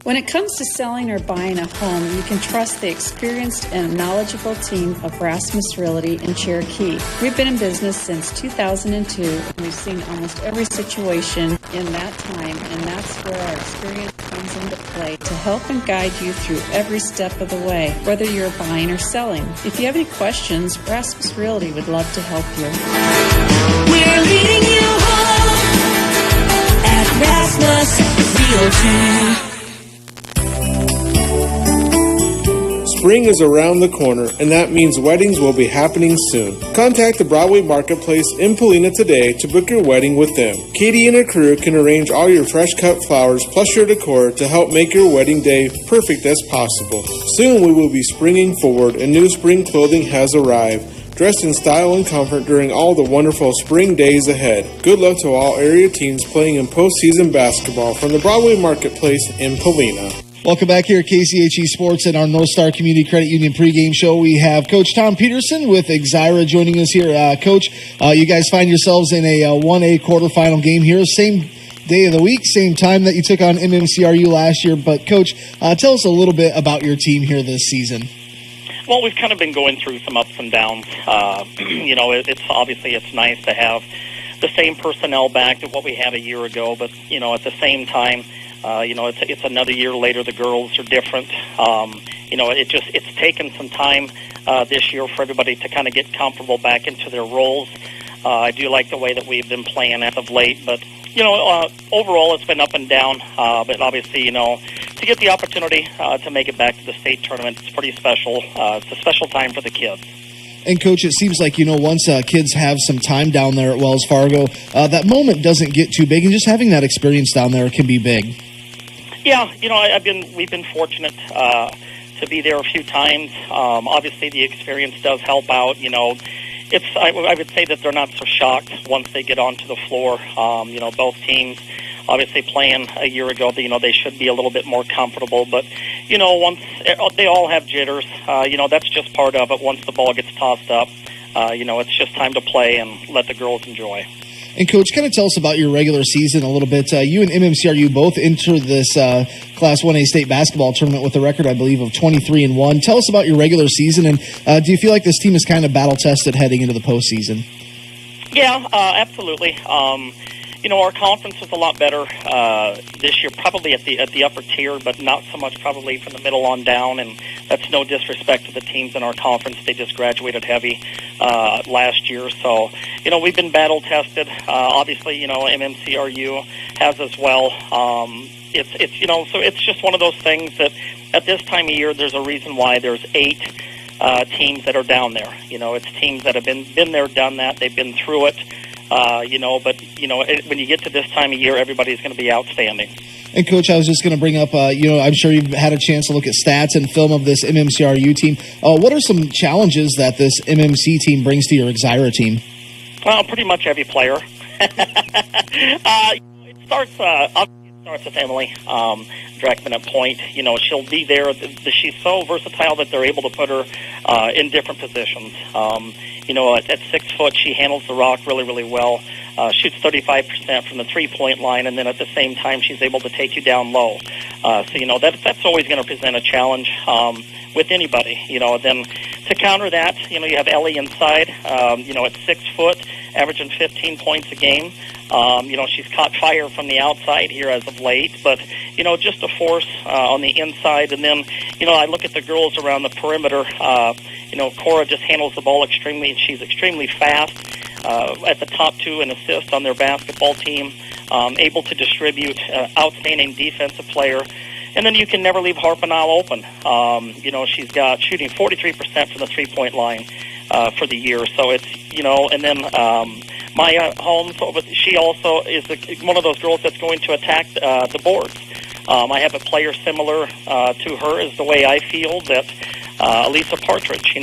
When it comes to selling or buying a home, you can trust the experienced and knowledgeable team of Rasmus Realty in Cherokee. We've been in business since 2002, and we've seen almost every situation in that time, and that's where our experience comes into play to help and guide you through every step of the way, whether you're buying or selling. If you have any questions, Rasmus Realty would love to help you. We're leading you home at Rasmus Realty. Spring is around the corner, and that means weddings will be happening soon. Contact the Broadway Marketplace in Polina today to book your wedding with them. Katie and her crew can arrange all your fresh-cut flowers plus your decor to help make your wedding day perfect as possible. Soon we will be springing forward, and new spring clothing has arrived. Dressed in style and comfort during all the wonderful spring days ahead. Good luck to all area teams playing in postseason basketball from the Broadway Marketplace in Polina. Welcome back here at KCHE Sports and our North Star Community Credit Union pregame show. We have Coach Tom Peterson with Exira joining us here. Coach, you guys find yourselves in a 1A quarterfinal game here. Same day of the week, same time that you took on MMCRU last year. But, Coach, tell us a little bit about your team here this season. Well, we've kind of been going through some ups and downs. It's nice to have the same personnel back to what we had a year ago. But, at the same time, it's another year later. The girls are different. It's taken some time this year for everybody to kind of get comfortable back into their roles. I do like the way that we've been playing as of late, but overall it's been up and down. But obviously, to get the opportunity to make it back to the state tournament, it's pretty special. It's a special time for the kids. And, Coach, it seems like, once kids have some time down there at Wells Fargo, that moment doesn't get too big, and just having that experience down there can be big. Yeah, we've been fortunate to be there a few times. Obviously, the experience does help out. I would say that they're not so shocked once they get onto the floor. Both teams obviously playing a year ago, they should be a little bit more comfortable. But, once they all have jitters, that's just part of it. Once the ball gets tossed up, it's just time to play and let the girls enjoy. And, Coach, kind of tell us about your regular season a little bit. You and MMCRU both entered this Class 1A state basketball tournament with a record, I believe, of 23-1. Tell us about your regular season, and do you feel like this team is kind of battle-tested heading into the postseason? Yeah, absolutely. Our conference was a lot better this year, probably at the upper tier, but not so much probably from the middle on down. And that's no disrespect to the teams in our conference. They just graduated heavy last year. So, we've been battle tested. Obviously, MMCRU has as well. So it's just one of those things that at this time of year, there's a reason why there's 8 teams that are down there. It's teams that have been there, done that. They've been through it. When you get to this time of year, everybody's going to be outstanding. And, Coach, I was just going to bring up, I'm sure you've had a chance to look at stats and film of this MMCRU team. What are some challenges that this MMC team brings to your Exira team? Well, pretty much every player. It starts with Emily Dreckman at point. She'll be there. She's so versatile that they're able to put her in different positions. At 6 foot, she handles the rock really, really well. Shoots 35% from the three-point line, and then at the same time, she's able to take you down low. That's always going to present a challenge with anybody. Then to counter that, you have Ellie inside. At 6 foot, averaging 15 points a game. She's caught fire from the outside here as of late, but, just a force on the inside. And then, I look at the girls around the perimeter. Cora just handles the ball she's extremely fast at the top 2 in assists on their basketball team, able to distribute, outstanding defensive player. And then you can never leave Harpenau open. She's got shooting 43% from the three-point line for the year. So it's, and then Maya Holmes, she also is one of those girls that's going to attack the boards. I have a player similar to her is the way I feel that Elisa Partridge.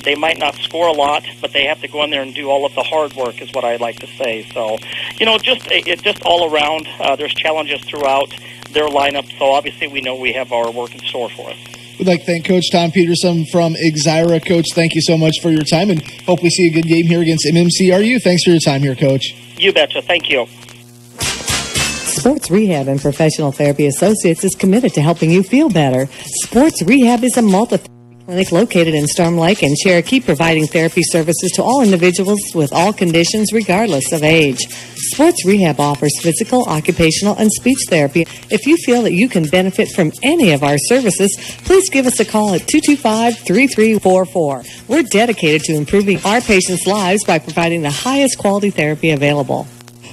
They might not score a lot, but they have to go in there and do all of the hard work is what I like to say. So, just all around, there's challenges throughout their lineup. So obviously we know we have our work in store for us. We'd like to thank Coach Tom Peterson from Exira. Coach, thank you so much for your time, and hope we see a good game here against MMCRU. Thanks for your time here, Coach. You betcha. Thank you. Sports Rehab and Professional Therapy Associates is committed to helping you feel better. Sports Rehab is a multi-therapy clinic located in Storm Lake and Cherokee, providing therapy services to all individuals with all conditions regardless of age. Sports Rehab offers physical, occupational, and speech therapy. If you feel that you can benefit from any of our services, please give us a call at 225-3344. We're dedicated to improving our patients' lives by providing the highest quality therapy available.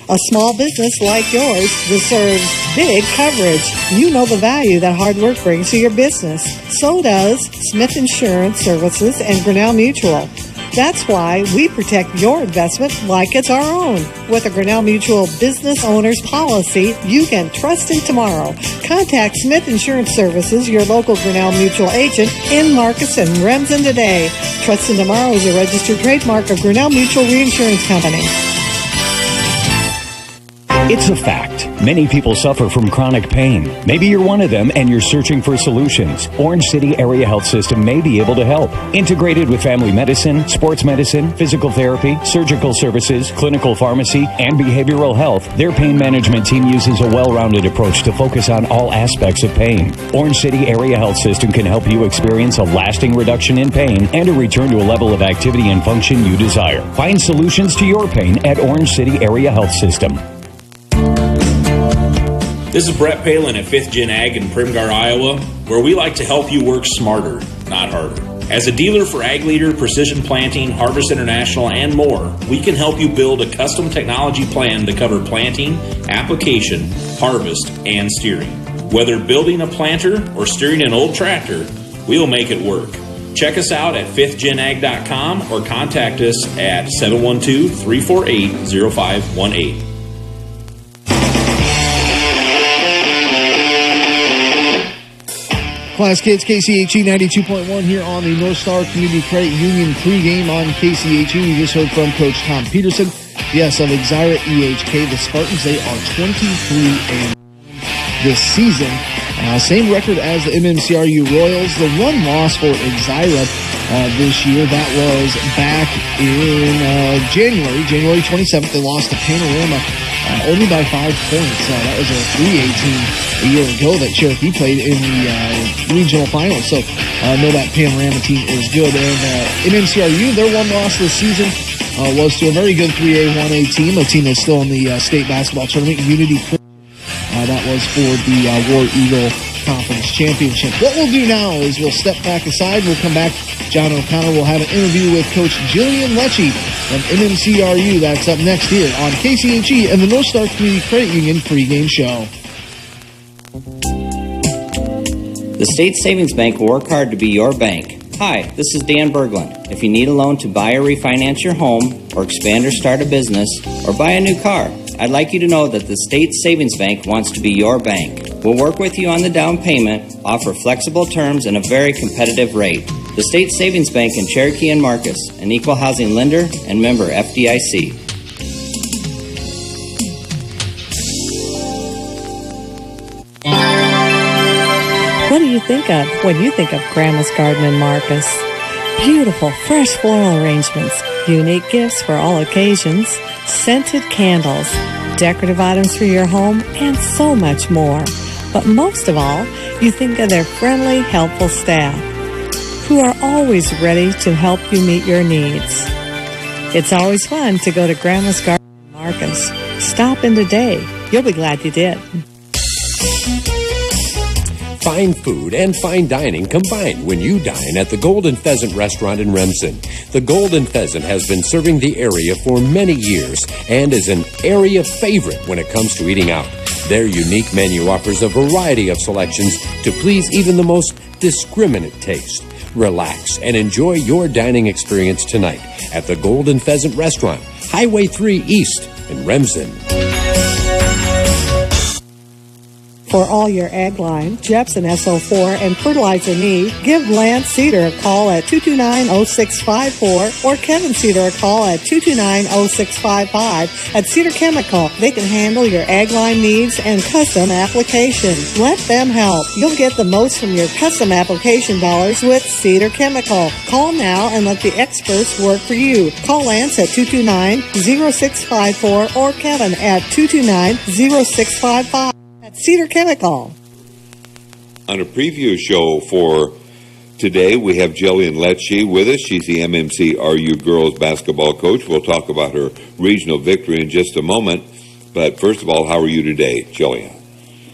A small business like yours deserves big coverage. You know the value that hard work brings to your business. So does Smith Insurance Services and Grinnell Mutual. That's why we protect your investment like it's our own. With a Grinnell Mutual Business Owner's Policy, you can trust in tomorrow. Contact Smith Insurance Services, your local Grinnell Mutual agent in Marcus and Remsen today. Trust in tomorrow is a registered trademark of Grinnell Mutual Reinsurance Company. It's a fact. Many people suffer from chronic pain. Maybe you're one of them and you're searching for solutions. Orange City Area Health System may be able to help. Integrated with family medicine, sports medicine, physical therapy, surgical services, clinical pharmacy, and behavioral health, their pain management team uses a well-rounded approach to focus on all aspects of pain. Orange City Area Health System can help you experience a lasting reduction in pain and a return to a level of activity and function you desire. Find solutions to your pain at Orange City Area Health System. This is Brett Palin at 5th Gen Ag in Primgar, Iowa, where we like to help you work smarter, not harder. As a dealer for Ag Leader, Precision Planting, Harvest International, and more, we can help you build a custom technology plan to cover planting, application, harvest, and steering. Whether building a planter or steering an old tractor, we'll make it work. Check us out at 5thgenag.com or contact us at 712-348-0518. Class Kids, KCHE 92.1 here on the North Star Community Credit Union pregame on KCHE. We just heard from Coach Tom Peterson, yes, of Exira-EHK. The Spartans, they are 23-1 this season. Same record as the MMCRU Royals. The one loss for Exira this year, that was back in January 27th. They lost to Panorama only by 5 points. That was a 3A team a year ago that Cherokee played in the regional finals. So know that Panorama team is good. And MMCRU, their one loss this season was to a very good 3A, 1A team, a team that's still in the state basketball tournament, Unity. That was for the War Eagle Conference Championship. What we'll do now is we'll step back aside. We'll come back. John O'Connor will have an interview with Coach Jillian Lecce from MMCRU. That's up next here on KCHE and the North Star Community Credit Union pregame show. The State Savings Bank will work hard to be your bank. Hi, this is Dan Berglund. If you need a loan to buy or refinance your home, or expand or start a business, or buy a new car, I'd like you to know that the State Savings Bank wants to be your bank. We'll work with you on the down payment, offer flexible terms, and a very competitive rate. The State Savings Bank in Cherokee and Marcus, an equal housing lender and member FDIC. What do you think of when you think of Grandma's Garden in Marcus? Beautiful, fresh floral arrangements, unique gifts for all occasions, scented candles, decorative items for your home, and so much more. But most of all, you think of their friendly, helpful staff, who are always ready to help you meet your needs. It's always fun to go to Grandma's Garden in Marcus. Stop in today. You'll be glad you did. Fine food and fine dining combined when you dine at the Golden Pheasant Restaurant in Remsen. The Golden Pheasant has been serving the area for many years and is an area favorite when it comes to eating out. Their unique menu offers a variety of selections to please even the most discriminate taste. Relax and enjoy your dining experience tonight at the Golden Pheasant Restaurant, Highway 3 East in Remsen. For all your ag line, Jepson SO4, and fertilizer need, give Lance Cedar a call at 229-0654 or Kevin Cedar a call at 229-0655. At Cedar Chemical, they can handle your ag line needs and custom application. Let them help. You'll get the most from your custom application dollars with Cedar Chemical. Call now and let the experts work for you. Call Lance at 229-0654 or Kevin at 229-0655. At Cedar Chemical. On a preview show for today, we have Jillian Lecce with us. She's the MMCRU girls basketball coach. We'll talk about her regional victory in just a moment. But first of all, how are you today, Jillian?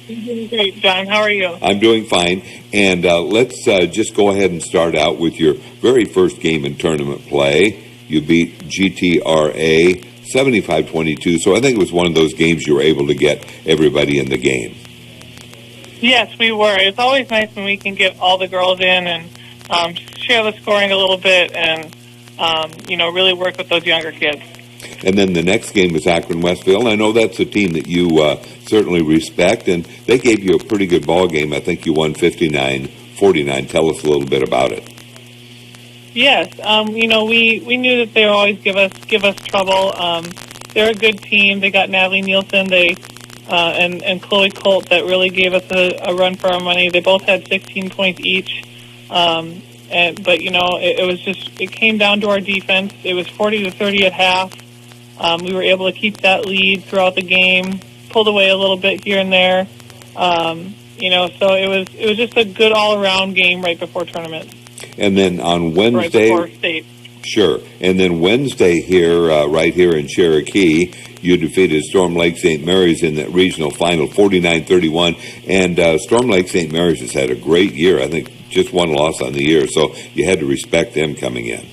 I'm doing great, John. How are you? I'm doing fine. And let's just go ahead and start out with your very first game in tournament play. You beat GTRA 75-22, so I think it was one of those games you were able to get everybody in the game. Yes, we were. It's always nice when we can get all the girls in and share the scoring a little bit and, really work with those younger kids. And then the next game was Akron-Westfield. I know that's a team that you certainly respect, and they gave you a pretty good ball game. I think you won 59-49. Tell us a little bit about it. Yes, we knew that they would always give us trouble. They're a good team. They got Natalie Nielsen, and Chloe Colt that really gave us a run for our money. They both had 16 points each, it came down to our defense. It was 40-30 at half. We were able to keep that lead throughout the game. Pulled away a little bit here and there. So it was just a good all around game right before tournament. And then on Wednesday, right before state. Sure. And then Wednesday here, right here in Cherokee, you defeated Storm Lake St. Mary's in that regional final, 49-31. And Storm Lake St. Mary's has had a great year. I think just one loss on the year, so you had to respect them coming in.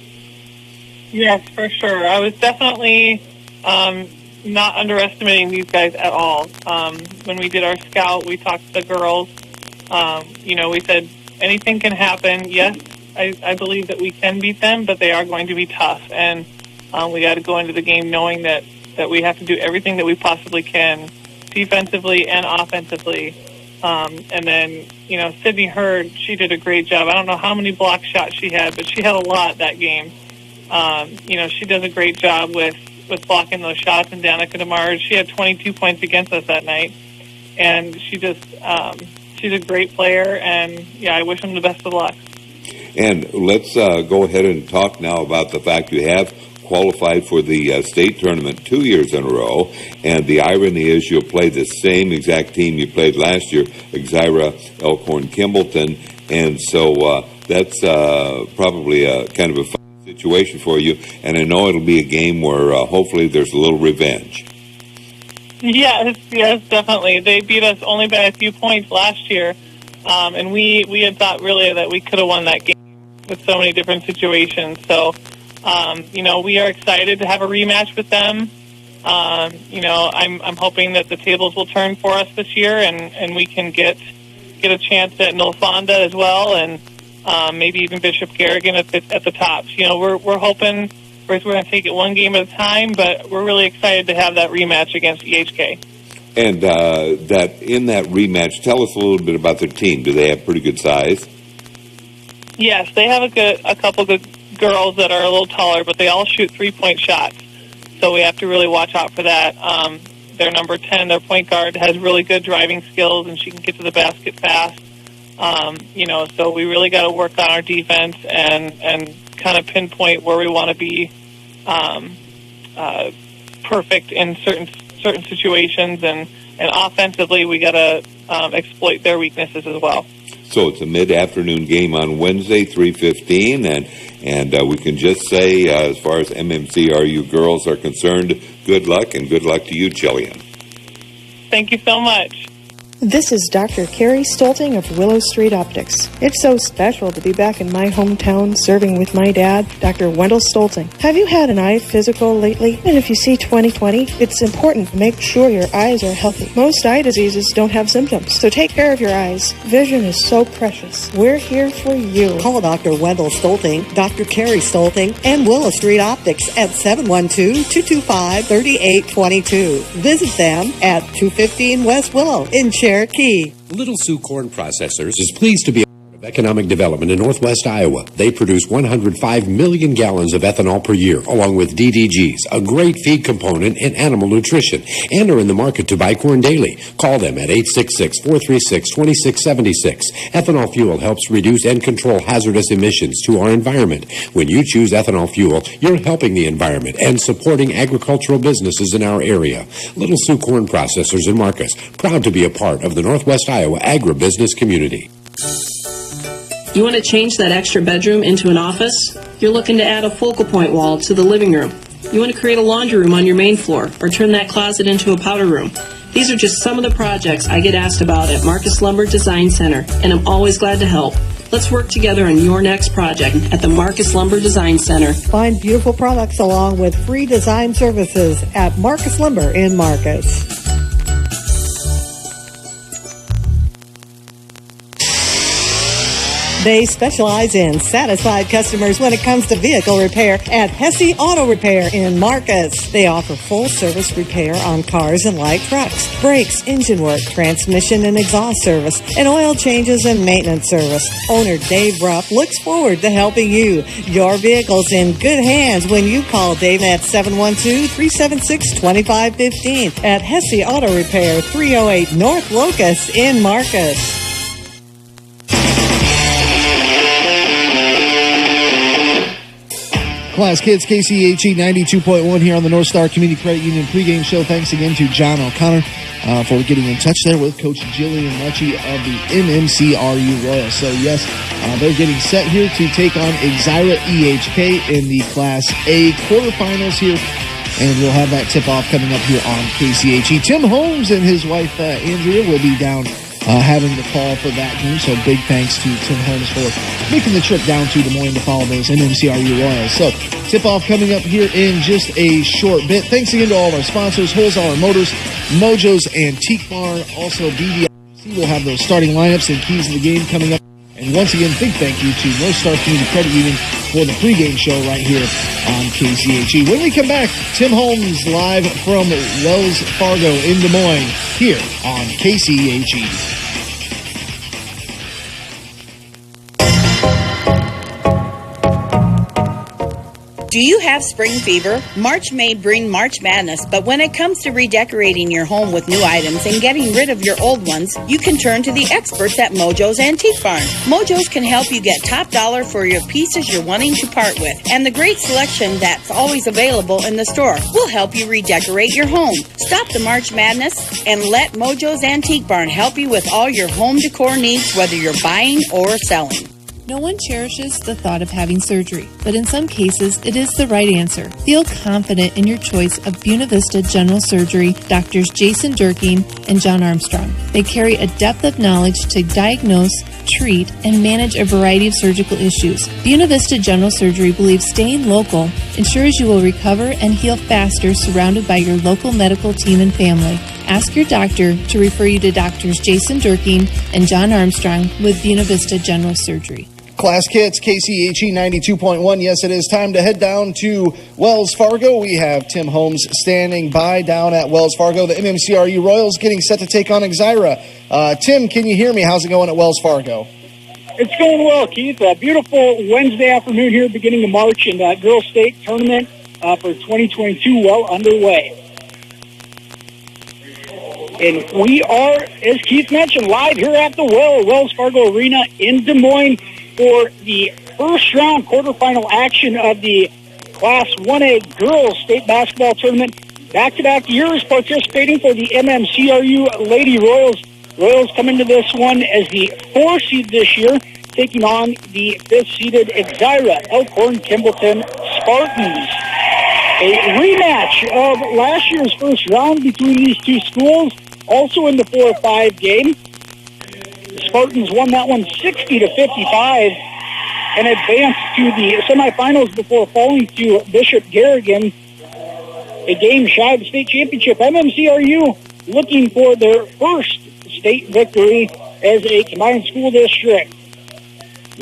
Yes, for sure. I was definitely not underestimating these guys at all. When we did our scout, we talked to the girls. We said anything can happen. Yes, I believe that we can beat them, but they are going to be tough. And we got to go into the game knowing that we have to do everything that we possibly can defensively and offensively. And then, Sydney Hurd, she did a great job. I don't know how many block shots she had, but she had a lot that game. She does a great job with blocking those shots. And Danica DeMars, she had 22 points against us that night. And she's a great player. And, I wish them the best of luck. And let's go ahead and talk now about the fact you have qualified for the state tournament 2 years in a row. And the irony is you'll play the same exact team you played last year, Exira-EHK. And so that's probably a kind of a fun situation for you. And I know it'll be a game where hopefully there's a little revenge. Yes, definitely. They beat us only by a few points last year. And we had thought really that we could have won that game with so many different situations. So, we are excited to have a rematch with them. I'm hoping that the tables will turn for us this year and we can get a chance at Nolfonda as well and maybe even Bishop Garrigan at the tops. We're hoping we're going to take it one game at a time, but we're really excited to have that rematch against EHK. And that in that rematch, tell us a little bit about their team. Do they have pretty good size? Yes, they have a couple good girls that are a little taller, but they all shoot 3-point shots. So we have to really watch out for that. Their number 10, their point guard, has really good driving skills, and she can get to the basket fast. So we really got to work on our defense and kind of pinpoint where we want to be perfect in certain situations, and offensively we got to exploit their weaknesses as well. So it's a mid-afternoon game on Wednesday, 3:15, and we can just say, as far as MMCRU girls are concerned, good luck, and good luck to you, Jillian. Thank you so much. This is Dr. Carrie Stolting of Willow Street Optics. It's so special to be back in my hometown serving with my dad, Dr. Wendell Stolting. Have you had an eye physical lately? And if you see 20/20, it's important to make sure your eyes are healthy. Most eye diseases don't have symptoms, so take care of your eyes. Vision is so precious. We're here for you. Call Dr. Wendell Stolting, Dr. Carrie Stolting, and Willow Street Optics at 712-225-3822. Visit them at 215 West Willow in Cherokee. Cherokee. Little Sioux Corn Processors is pleased to be a part of economic development in northwest Iowa. They produce 105 million gallons of ethanol per year, along with DDGs, a great feed component in animal nutrition, and are in the market to buy corn daily. Call them at 866-436-2676. Ethanol fuel helps reduce and control hazardous emissions to our environment. When you choose ethanol fuel, you're helping the environment and supporting agricultural businesses in our area. Little Sioux Corn Processors in Marcus, proud to be a part of the Northwest Iowa agribusiness community. You want to change that extra bedroom into an office? You're looking to add a focal point wall to the living room. You want to create a laundry room on your main floor or turn that closet into a powder room. These are just some of the projects I get asked about at Marcus Lumber Design Center, and I'm always glad to help. Let's work together on your next project at the Marcus Lumber Design Center. Find beautiful products along with free design services at Marcus Lumber in Marcus. They specialize in satisfied customers when it comes to vehicle repair at Hesse Auto Repair in Marcus. They offer full-service repair on cars and light trucks, brakes, engine work, transmission and exhaust service, and oil changes and maintenance service. Owner Dave Rupp looks forward to helping you. Your vehicle's in good hands when you call Dave at 712-376-2515 at Hesse Auto Repair, 308 North Locust in Marcus. Class Kids, KCHE 92.1 here on the North Star Community Credit Union pregame show. Thanks again to John O'Connor for getting in touch there with Coach Jillian Lecce of the MMCRU Royals. So, yes, they're getting set here to take on Exira-EHK in the Class A quarterfinals here. And we'll have that tip-off coming up here on KCHE. Tim Holmes and his wife, Andrea, will be down having the call for that game. So big thanks to Tim Holmes for making the trip down to Des Moines to follow those MMCRU Royals. So tip-off coming up here in just a short bit. Thanks again to all of our sponsors, Wholesale Motors, Mojo's Antique Barn, also BDIC. We'll have those starting lineups and keys of the game coming up. And once again, big thank you to North Star Community Credit Union for the pregame show right here on KCHE. When we come back, Tim Holmes live from Wells Fargo in Des Moines here on KCHE. Do you have spring fever? March may bring March Madness, but when it comes to redecorating your home with new items and getting rid of your old ones, you can turn to the experts at Mojo's Antique Barn. Mojo's can help you get top dollar for your pieces you're wanting to part with, and the great selection that's always available in the store will help you redecorate your home. Stop the March Madness and let Mojo's Antique Barn help you with all your home decor needs, whether you're buying or selling. No one cherishes the thought of having surgery, but in some cases, it is the right answer. Feel confident in your choice of Buena Vista General Surgery, Doctors Jason Durkin and John Armstrong. They carry a depth of knowledge to diagnose, treat, and manage a variety of surgical issues. Buena Vista General Surgery believes staying local ensures you will recover and heal faster surrounded by your local medical team and family. Ask your doctor to refer you to Doctors Jason Durkin and John Armstrong with Buena Vista General Surgery. Class Kids, KCHE 92.1. Yes, it is time to head down to Wells Fargo. We have Tim Holmes standing by down at Wells Fargo. The MMCRU Royals getting set to take on Exira. Tim, can you hear me? How's it going at Wells Fargo? It's going well, Keith. A beautiful Wednesday afternoon here, beginning of March, and Girls State Tournament for 2022 well underway. And we are, as Keith mentioned, live here at the Wells Fargo Arena in Des Moines for the first round quarterfinal action of the Class 1A Girls State Basketball Tournament. Back-to-back years participating for the MMCRU Lady Royals. Royals come into this one as the 4th seed this year, taking on the 5th-seeded Exira Elkhorn Kimballton Spartans. A rematch of last year's first round between these two schools, also in the 4-5 game. The Spartans won that one 60-55 and advanced to the semifinals before falling to Bishop Garrigan, a game shy of the state championship. MMCRU looking for their first state victory as a combined school district.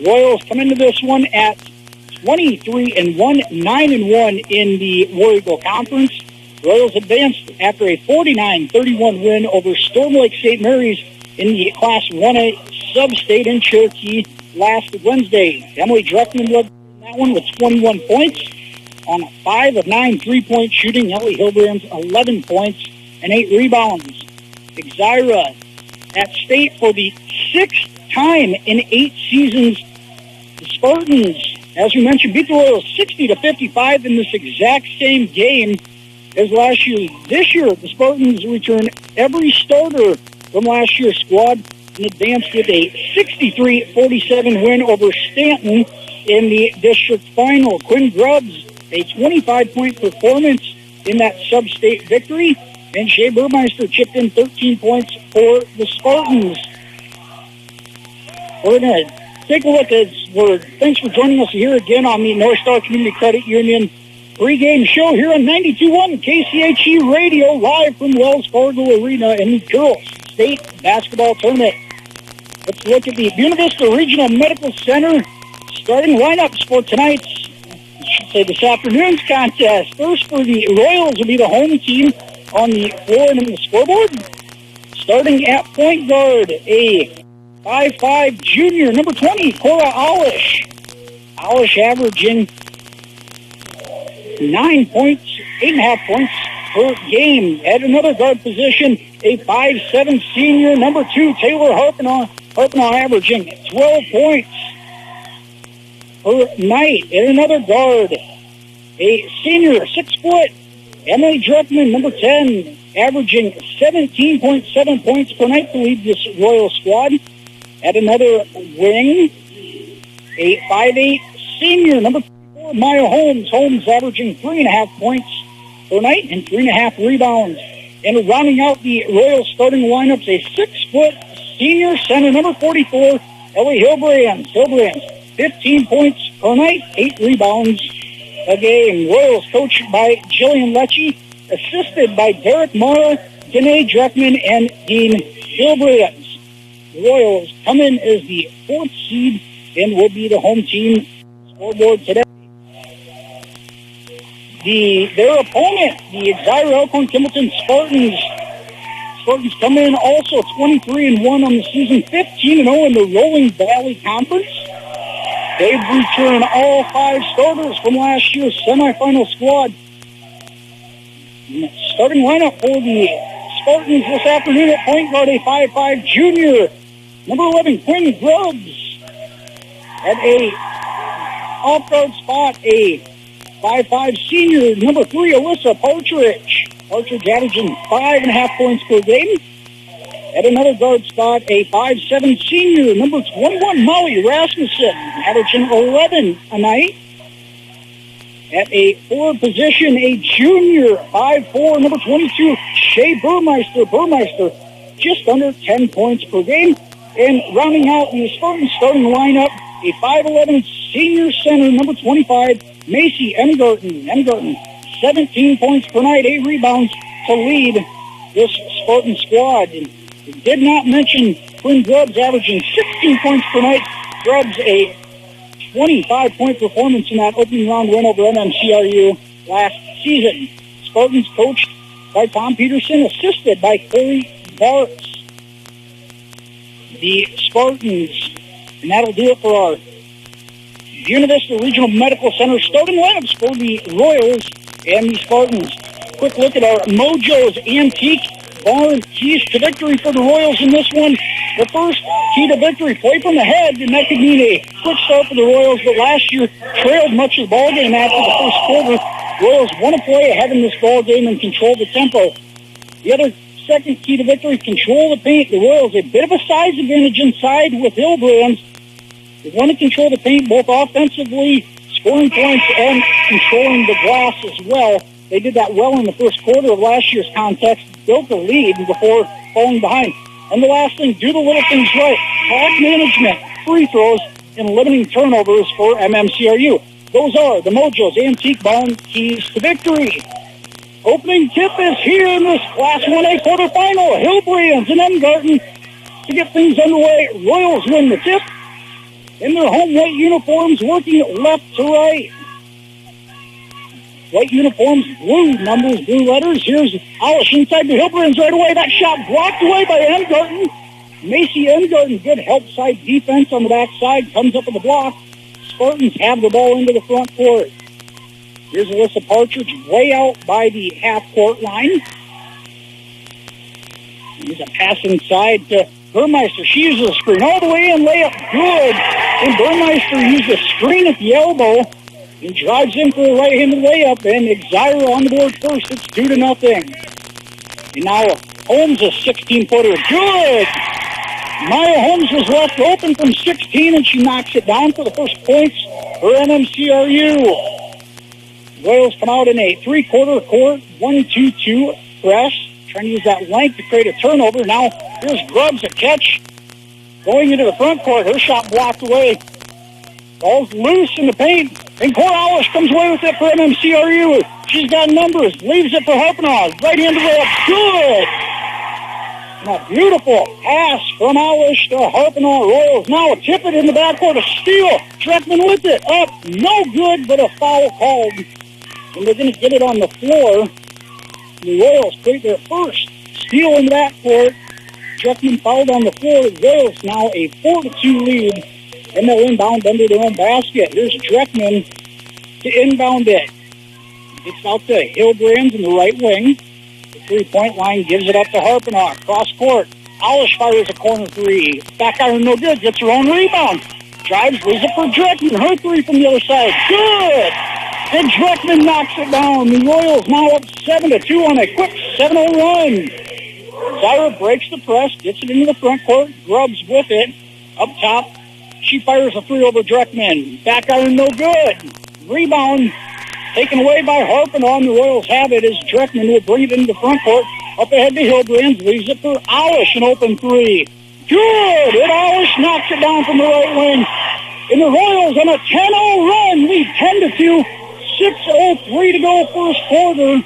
Royals come into this one at 23-1, 9-1 in the War Eagle Conference. Royals advanced after a 49-31 win over Storm Lake St. Mary's in the Class 1A sub-state in Cherokee last Wednesday. Emily Dreckman led that one with 21 points on 5 of 9 3-point shooting. Ellie Hilbrand's 11 points and 8 rebounds. Exira at state for the 6th time in 8 seasons. The Spartans, as we mentioned, beat the Royals 60-55 in this exact same game as last year. This year, the Spartans return every starter from last year's squad and advanced with a 63-47 win over Stanton in the district final. Quinn Grubbs, a 25-point performance in that sub-state victory, and Shea Burmeister chipped in 13 points for the Spartans. We're going to take a look at thanks for joining us here again on the North Star Community Credit Union pregame show here on 92.1 KCHE Radio, live from Wells Fargo Arena in the Girls State Basketball Tournament. Let's look at the Buena Vista Regional Medical Center starting lineups for tonight's, this afternoon's contest. First for the Royals will be the home team on the floor and in the scoreboard. Starting at point guard, a 5'5" junior, number 20, Cora Alish. Alish averaging 9 points, 8.5 points per game. At another guard position, a 5'7" senior, number 2, Taylor Harpinaugh averaging 12 points per night. At another guard, a senior, 6 foot, Emily Dreckman, number 10, averaging 17.7 points per night to lead this Royal squad. At another wing, a 5'8" senior, number 4, Maya Holmes. Holmes averaging 3.5 points per night and 3.5 rebounds. And rounding out the Royal starting lineups, a 6 foot senior center, number 44, Ellie Hilbrand. Hilbrand, 15 points per night, 8 rebounds a game. Royals coached by Jillian Lecce, assisted by Derek Mara, Danae Dreckman, and Dean Hilbrand. Royals come in as the 4th seed and will be the home team scoreboard today. Their opponent, the Exira Elkhorn Kimballton Spartans. Spartans come in also 23-1 on the season, 15-0 in the Rolling Valley Conference. They've returned all 5 starters from last year's semifinal squad. Starting lineup for the Spartans this afternoon at point guard, a 5'5" junior, number 11, Quinn Grubbs. At a off-guard spot, a 5'5" senior, number 3, Alyssa Partridge. Partridge averaging 5.5 points per game. At another guard spot, a 5'7" senior, number 21, Molly Rasmussen, averaging 11 a night. At a forward position, a junior, 5'4", number 22, Shea Burmeister. Burmeister just under 10 points per game. And rounding out the Spartans starting lineup, a 5'11" senior center, number 25, Macy Emgarten. Emgarten, 17 points per night, 8 rebounds to lead this Spartan squad. And we did not mention Quinn Grubbs averaging 16 points per night. Grubbs a 25-point performance in that opening round win over MMCRU last season. Spartans coached by Tom Peterson, assisted by Corey Bartz. The Spartans, and that'll do it for our Buena Vista Regional Medical Center starting lineups for the Royals and the Spartans. Quick look at our Mojo's Antique Barn keys to victory for the Royals in this one. The first key to victory, play from the head, and that could mean a quick start for the Royals, but last year trailed much of the ball game after the first quarter. Royals want to play ahead in this ball game and control the tempo. The other second key to victory, control the paint. The Royals, a bit of a size advantage inside with Hilbrand. They want to control the paint both offensively, scoring points, and controlling the glass as well. They did that well in the first quarter of last year's contest, built a lead before falling behind. And the last thing, do the little things right. Clock management, free throws, and limiting turnovers for MMCRU. Those are the Mojo's Antique Barn keys to victory. Opening tip is here in this Class 1A quarterfinal. Hilbrands and Emgarten to get things underway. Royals win the tip in their home white uniforms, working left to right. White uniforms, blue numbers, blue letters. Here's Alish inside the Hilbrands right away. That shot blocked away by Emgarten. Macy Engarten, good help side defense on the backside, comes up in the block. Spartans have the ball into the front court. Here's Alyssa Partridge way out by the half-court line. Here's a pass inside to Burmeister. She uses a screen all the way in, layup good. And Burmeister uses a screen at the elbow and drives in for a right-handed layup. And Exira on the board first. It's 2-0. And now Holmes, a 16-footer. Good! Maya Holmes was left open from 16, and she knocks it down for the first points for MMCRU. Royals come out in a three-quarter court, 1-2-2 press. Trying to use that length to create a turnover. Now, here's Grubbs, a catch. Going into the front court. Her shot blocked away. Ball's loose in the paint. And Cora Alish comes away with it for MMCRU. She's got numbers. Leaves it for Harpanaugh. Right-handed layup. Good! And a beautiful pass from Alish to Harpanaugh. Royals now a tip it in the backcourt. A steal. Dreckman with it. Up. No good, but a foul called. And they're going to get it on the floor. The Royals create their first steal in the backcourt. Dreckman fouled on the floor. The Royals now a 4-2 lead. And they'll inbound under their own basket. Here's Dreckman to inbound it. Gets out to Hillbrands in the right wing. The three-point line gives it up to Harpanaugh. Cross court. Alish fires a corner three. Back iron no good. Gets her own rebound. Drives, leaves it for Dreckman. Her three from the other side. Good! And Dreckman knocks it down. The Royals now up 7-2 on a quick 7-0 run. Zyra breaks the press, gets it into the front court. Grubbs with it. Up top. She fires a three over Dreckman. Back iron no good. Rebound taken away by Harpanaugh. The Royals have it as Dreckman will bring it into the front court. Up ahead to Hillbrands. Leaves it for Alish, an open three. Good! And Alish knocks it down from the right wing. And the Royals on a 10-0 run lead 10-2. 6:03 to go first quarter.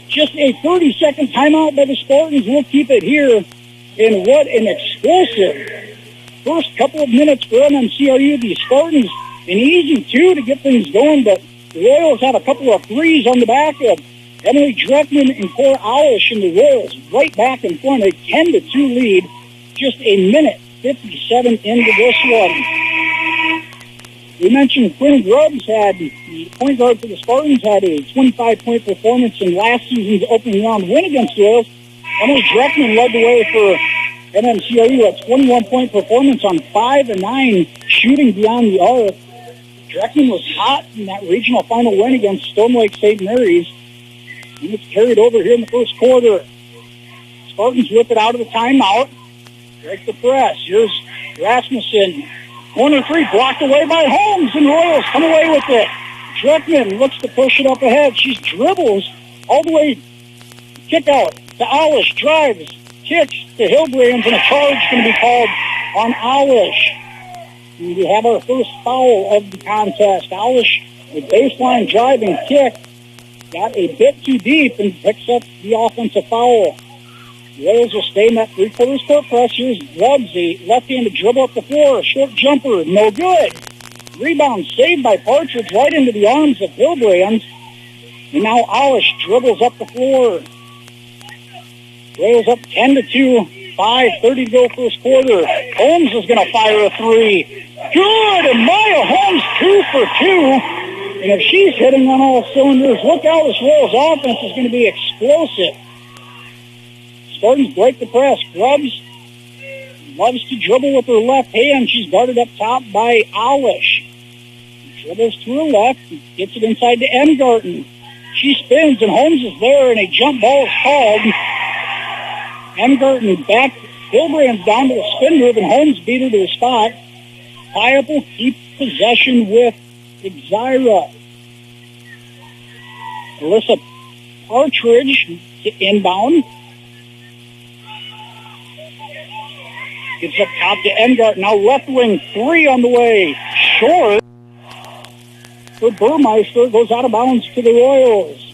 Just a 30-second timeout by the Spartans. We'll keep it here. And what an explosive first couple of minutes for MMCRU. The Spartans, an easy two to get things going, but the Royals have a couple of threes on the back of Emily Dreckman and Cora Alish, and the Royals right back in front, a 10-2 lead. Just a minute 57 into this one. We mentioned Quinn Grubbs had, the point guard for the Spartans, had a 25-point performance in last season's opening round win against the Royals. Emily Dreckman led the way for MMCRU, a 21-point performance on 5 and 9 shooting beyond the arc. Dreckman was hot in that regional final win against Storm Lake St. Mary's. And it's carried over here in the first quarter. Spartans whip it out of the timeout. Break the press. Here's Rasmussen. Corner three blocked away by Holmes, and Royals come away with it. Dreckman looks to push it up ahead. She dribbles all the way, kick out to Alish, drives, kicks to Hillbrands, and a charge going to be called on Alish. And we have our first foul of the contest. Alish, a baseline drive and kick, got a bit too deep and picks up the offensive foul. Royals will stay in that three-quarters court press. Here's Grubbs, a left-handed dribble up the floor, a short jumper, no good. Rebound saved by Partridge right into the arms of Hillbrands. And now Alish dribbles up the floor. Royals up 10-2, 5:30 to go first quarter. Holmes is going to fire a three. Good, and Maya Holmes 2 for 2. And if she's hitting on all cylinders, look out, this Royals offense is going to be explosive. Spartans break the press. Grubbs loves to dribble with her left hand. She's guarded up top by Alish. Dribbles to her left, gets it inside to Engarten. She spins, and Holmes is there, and a jump ball is called. Engarten back, Hillbrands down to the spin move, and Holmes beat her to the spot. High will keep possession with Exira. Alyssa Partridge to inbound. Gets up top to Engarten. Now left wing three on the way. Short for Burmeister. Goes out of bounds to the Royals.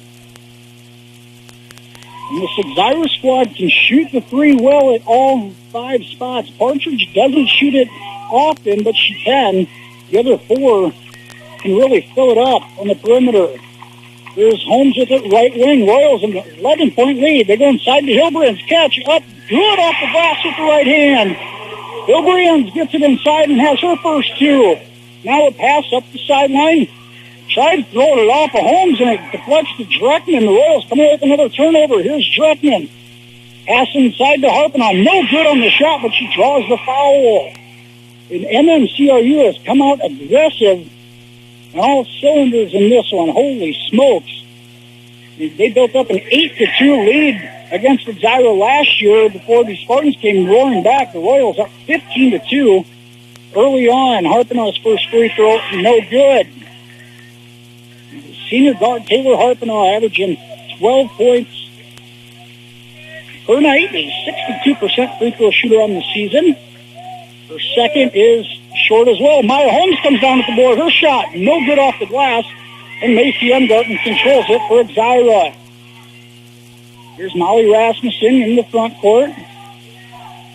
And this Exira squad can shoot the three well at all 5 spots. Partridge doesn't shoot it often, but she can. The other 4 can really fill it up on the perimeter. Here's Holmes with it, right wing. Royals an 11-point lead. They go inside to Hilbrand's catch up good off the glass with the right hand. Hilbrand gets it inside and has her first two. Now a pass up the sideline. Tries throwing it off of Holmes and it deflects to Dreckman. The Royals come away with another turnover. Here's Dreckman. Pass inside to Harpenoff. No good on the shot, but she draws the foul. And MMCRU has come out aggressive. All cylinders in this one. Holy smokes. They built up an 8-2 lead against Exira last year before the Spartans came roaring back. The Royals up 15-2 early on. Harpenoff's first free throw, no good. Senior guard Taylor Harpenoff averaging 12 points per night. A 62% free throw shooter on the season. Her second is short as well. Maya Holmes comes down at the board. Her shot, no good off the glass. And Macy Umgarten controls it for Exira. Here's Molly Rasmussen in the front court.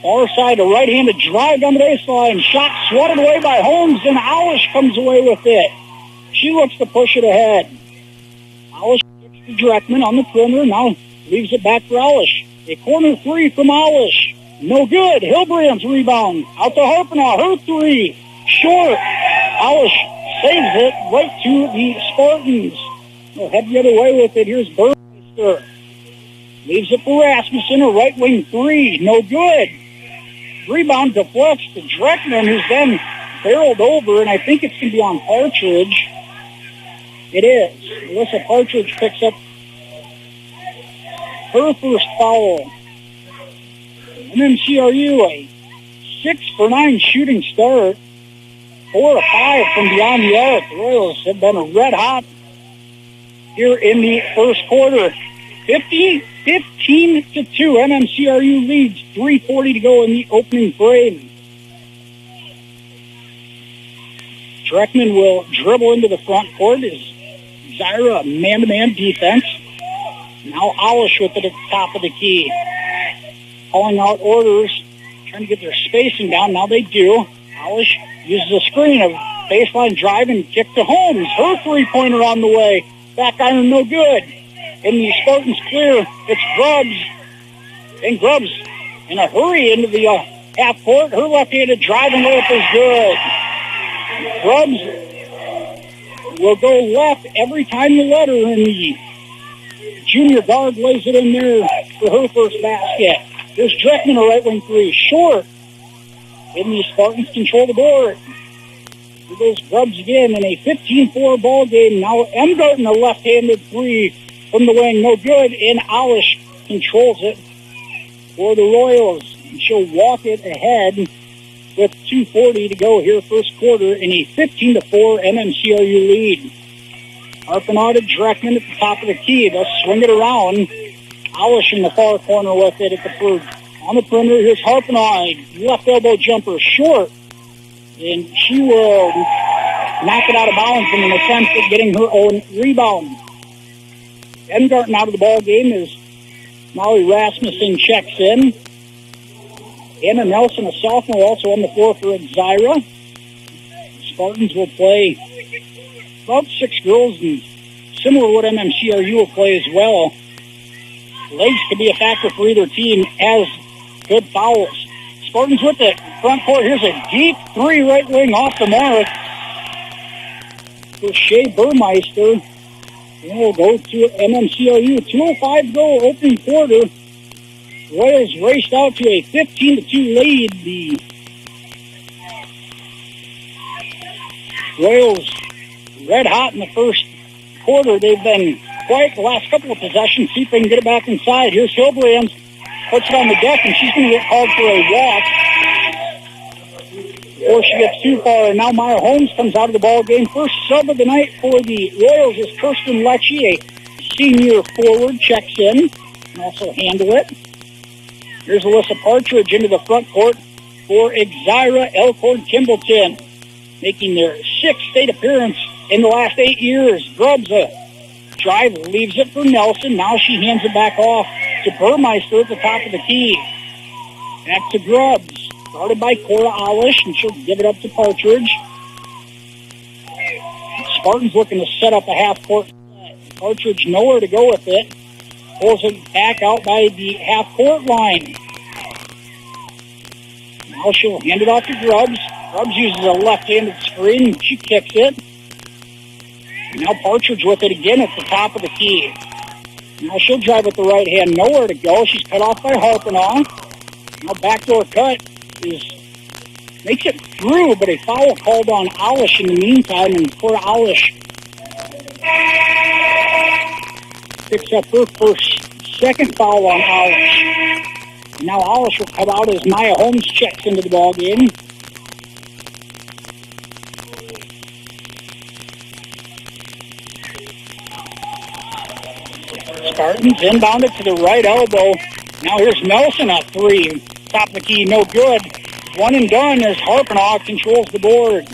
Far side, a right-handed drive down the baseline. Shot swatted away by Holmes, and Alish comes away with it. She looks to push it ahead. Alish gets to Dreckman on the perimeter. Now leaves it back for Alish. A corner three from Alish. No good. Hilbrand's rebound. Out to Harpenoff. Her three. Short. Alish saves it right to the Spartans. They'll head the other way with it. Here's Burmeister. Leaves it for Rasmussen. A right wing three. No good. Rebound deflects to Dreckman, who's then barreled over, and I think it's going to be on Partridge. It is. Alyssa Partridge picks up her first foul. MMCRU, a 6-for-9 shooting start. 4 of 5 from beyond the arc. The Royals have been red hot here in the first quarter. 15-2. MMCRU leads. 3:40 to go in the opening frame. Dreckman will dribble into the front court as Exira, man-to-man defense. Now Alish with it at the top of the key. Calling out orders, trying to get their spacing down. Now they do. Alish uses a screen of baseline drive and kick to Holmes. Her three-pointer on the way. Back iron, no good. And the Spartans clear. It's Grubbs. And Grubbs in a hurry into the half court. Her left-handed driving layup is good. Grubbs will go left every time you let her, and the junior guard lays it in there for her first basket. There's Dreckman, a right wing three. Short. And the Spartans control the board. Here goes Grubbs again in a 15-4 ball game. Now Umgarten, a left-handed three from the wing. No good. And Alish controls it for the Royals. And she'll walk it ahead with 2:40 to go here first quarter in a 15-4 MMCRU lead. Harpenoff to Dreckman at the top of the key. They'll swing it around. Alish in the far corner with it at the third. On the perimeter, here's Harpenoff. Left elbow jumper short. And she will knock it out of bounds in an attempt at getting her own rebound. Umgarten out of the ball game as Molly Rasmussen checks in. Anna Nelson, a sophomore, also on the floor for Exira. Spartans will play about 6 girls, and similar to what MMCRU will play as well. Legs can be a factor for either team as good fouls. Spartans with it. Front court. Here's a deep three right wing off the mark for Shea Burmeister. And we'll go to MMCRU. 2:05 to go, opening quarter. Royals raced out to a 15-2 lead. The Royals red hot in the first quarter. They've been quiet the last couple of possessions. See if they can get it back inside. Here's Hilbrand. Puts it on the deck, and she's going to get called for a walk before she gets too far. And now Maya Holmes comes out of the ball game. First sub of the night for the Royals is Kirsten Lecce, a senior forward, checks in and also handle it. Here's Alyssa Partridge into the front court for Exira. Elkhorn Kimballton making their 6th state appearance in the last 8 years. Grubbs a drive, leaves it for Nelson. Now she hands it back off to Burmeister at the top of the key. Back to Grubbs. Started by Cora Alish, and she'll give it up to Partridge. Spartans looking to set up a half-court set. Partridge nowhere to go with it. Pulls it back out by the half-court line. Now she'll hand it off to Grubbs. Grubbs uses a left-handed screen. She kicks it. Now Partridge with it again at the top of the key. Now she'll drive with the right hand. Nowhere to go. She's cut off by Harpinaugh. Now backdoor cut makes it through, but a foul called on Alish in the meantime, and poor Alish picks up her second foul on Alish. Now Alish will come out as Maya Holmes checks into the ball game. Spartans inbound it to the right elbow. Now here's Nelson at three. Top of the key, no good. One and done as Harpinaugh controls the board.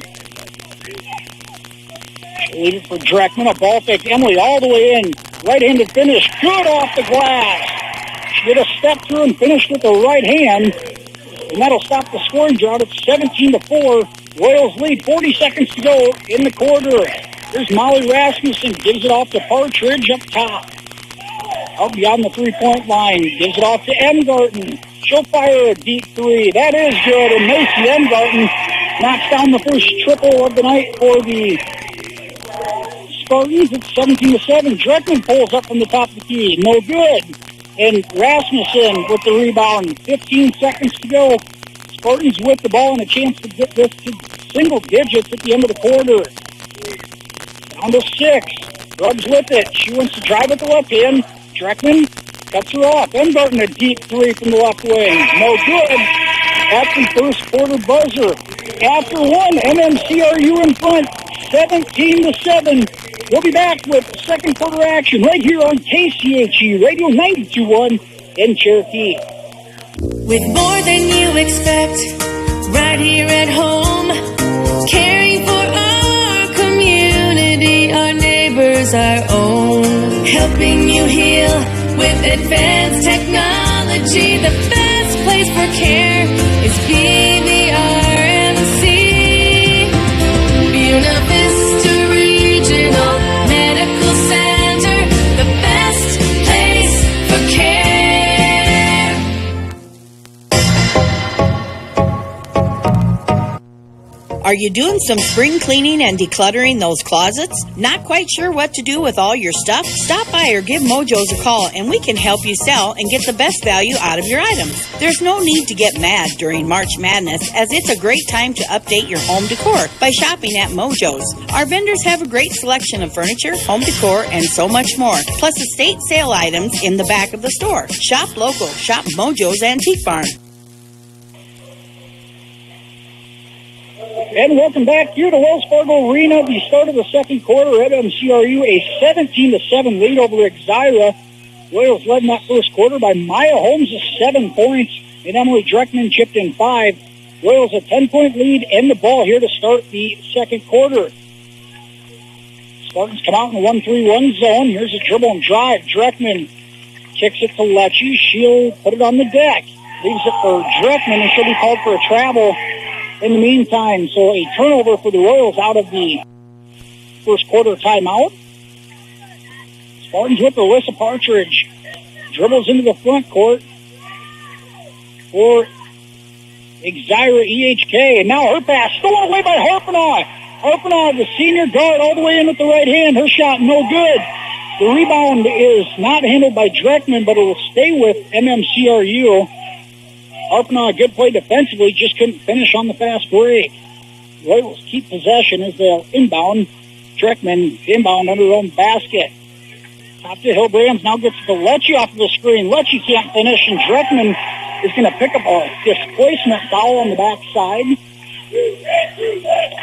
She'll leave it for Dreckman. A ball fake. Emily all the way in. Right-handed finish. Good off the glass. She did a step through and finished with the right hand. And that'll stop the scoring drought. It's 17-4. Royals lead. 40 seconds to go in the quarter. Here's Molly Rasmussen. Gives it off to Partridge up top. Out beyond the three-point line. Gives it off to Emgarten. She'll fire a deep three. That is good. And Macy Emgarten knocks down the first triple of the night for the Spartans. It's 17-7. Dreckman pulls up from the top of the key. No good. And Rasmussen with the rebound. 15 seconds to go. Spartans with the ball and a chance to get this to single digits at the end of the quarter. Down to 6. Grubbs with it. She wants to drive with the left hand. Dreckman cuts her off. Emgarten a deep three from the left wing. No good. That's the first quarter buzzer. After one, MMCRU in front, 17-7. We'll be back with second quarter action right here on KCHE Radio 92.1 in Cherokee. With more than you expect, right here at home, caring for our community, our neighbors, our own, helping you heal with advanced technology. The best place for care is BVRMC. Buena Vista Regional Medical Center, the best place for care. Are you doing some spring cleaning and decluttering those closets? Not quite sure what to do with all your stuff? Stop by or give Mojo's a call and we can help you sell and get the best value out of your items. There's no need to get mad during March Madness, as it's a great time to update your home decor by shopping at Mojo's. Our vendors have a great selection of furniture, home decor, and so much more, plus estate sale items in the back of the store. Shop local. Shop Mojo's Antique Barn. And welcome back here to Wells Fargo Arena. The start of the second quarter, MMCRU a 17-7 lead over Exira. Royals led in that first quarter by Maya Holmes of 7 points, and Emily Dreckman chipped in 5. Royals a 10-point lead and the ball here to start the second quarter. Spartans come out in the 1-3-1 zone. Here's a dribble and drive. Dreckman kicks it to Lecce. She'll put it on the deck. Leaves it for Dreckman, and she'll be called for a travel in the meantime. So a turnover for the Royals out of the first quarter timeout. Spartans with Alyssa Partridge. Dribbles into the front court for Exira-EHK. And now her pass stolen away by Harpinaugh. Harpinaugh, the senior guard, all the way in with the right hand. Her shot no good. The rebound is not handled by Dreckman, but it will stay with MMCRU. Harpinaugh, a good play defensively, just couldn't finish on the fast break. Royals keep possession as they'll inbound. Dreckman inbound under her own basket. Top to Hillbrands, now gets to Lecce off of the screen. Lecce can't finish, and Dreckman is going to pick up a displacement foul on the backside.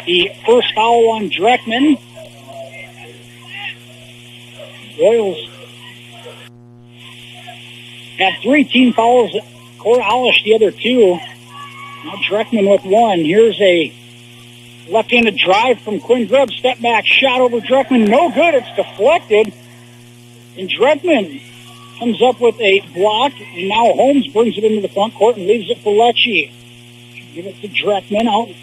The first foul on Dreckman. Royals have 3 team fouls. Cora Alish the other 2. Now Dreckman with 1. Here's a left-handed drive from Quinn Grubbs. Step back shot over Dreckman. No good. It's deflected. And Dreckman comes up with a block. And now Holmes brings it into the front court and leaves it for Lecce. Give it to Dreckman out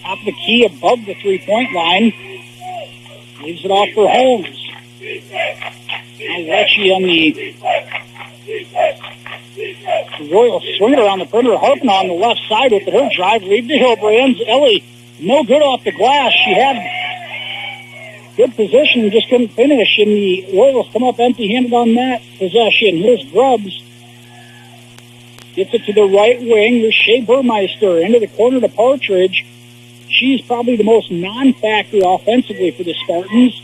top of the key above the 3-point line. Leaves it off for Holmes. Lecce on the Royals swing around the perimeter. Harping on the left side with her drive. Lead to Hillbrands. Ellie, no good off the glass. She had good position, just couldn't finish. And the Royals come up empty-handed on that possession. Here's Grubbs. Gets it to the right wing. Here's Shea Burmeister into the corner to Partridge. She's probably the most non-factor offensively for the Spartans.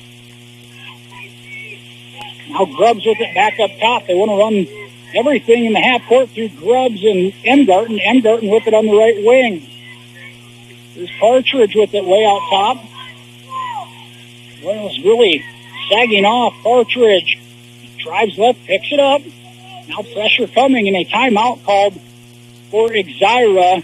Now Grubbs with it back up top. They want to run everything in the half court through Grubbs and Emgarten. Emgarten with it on the right wing. There's Partridge with it way out top. Royals really sagging off. Partridge drives left, picks it up. Now pressure coming and a timeout called for Exira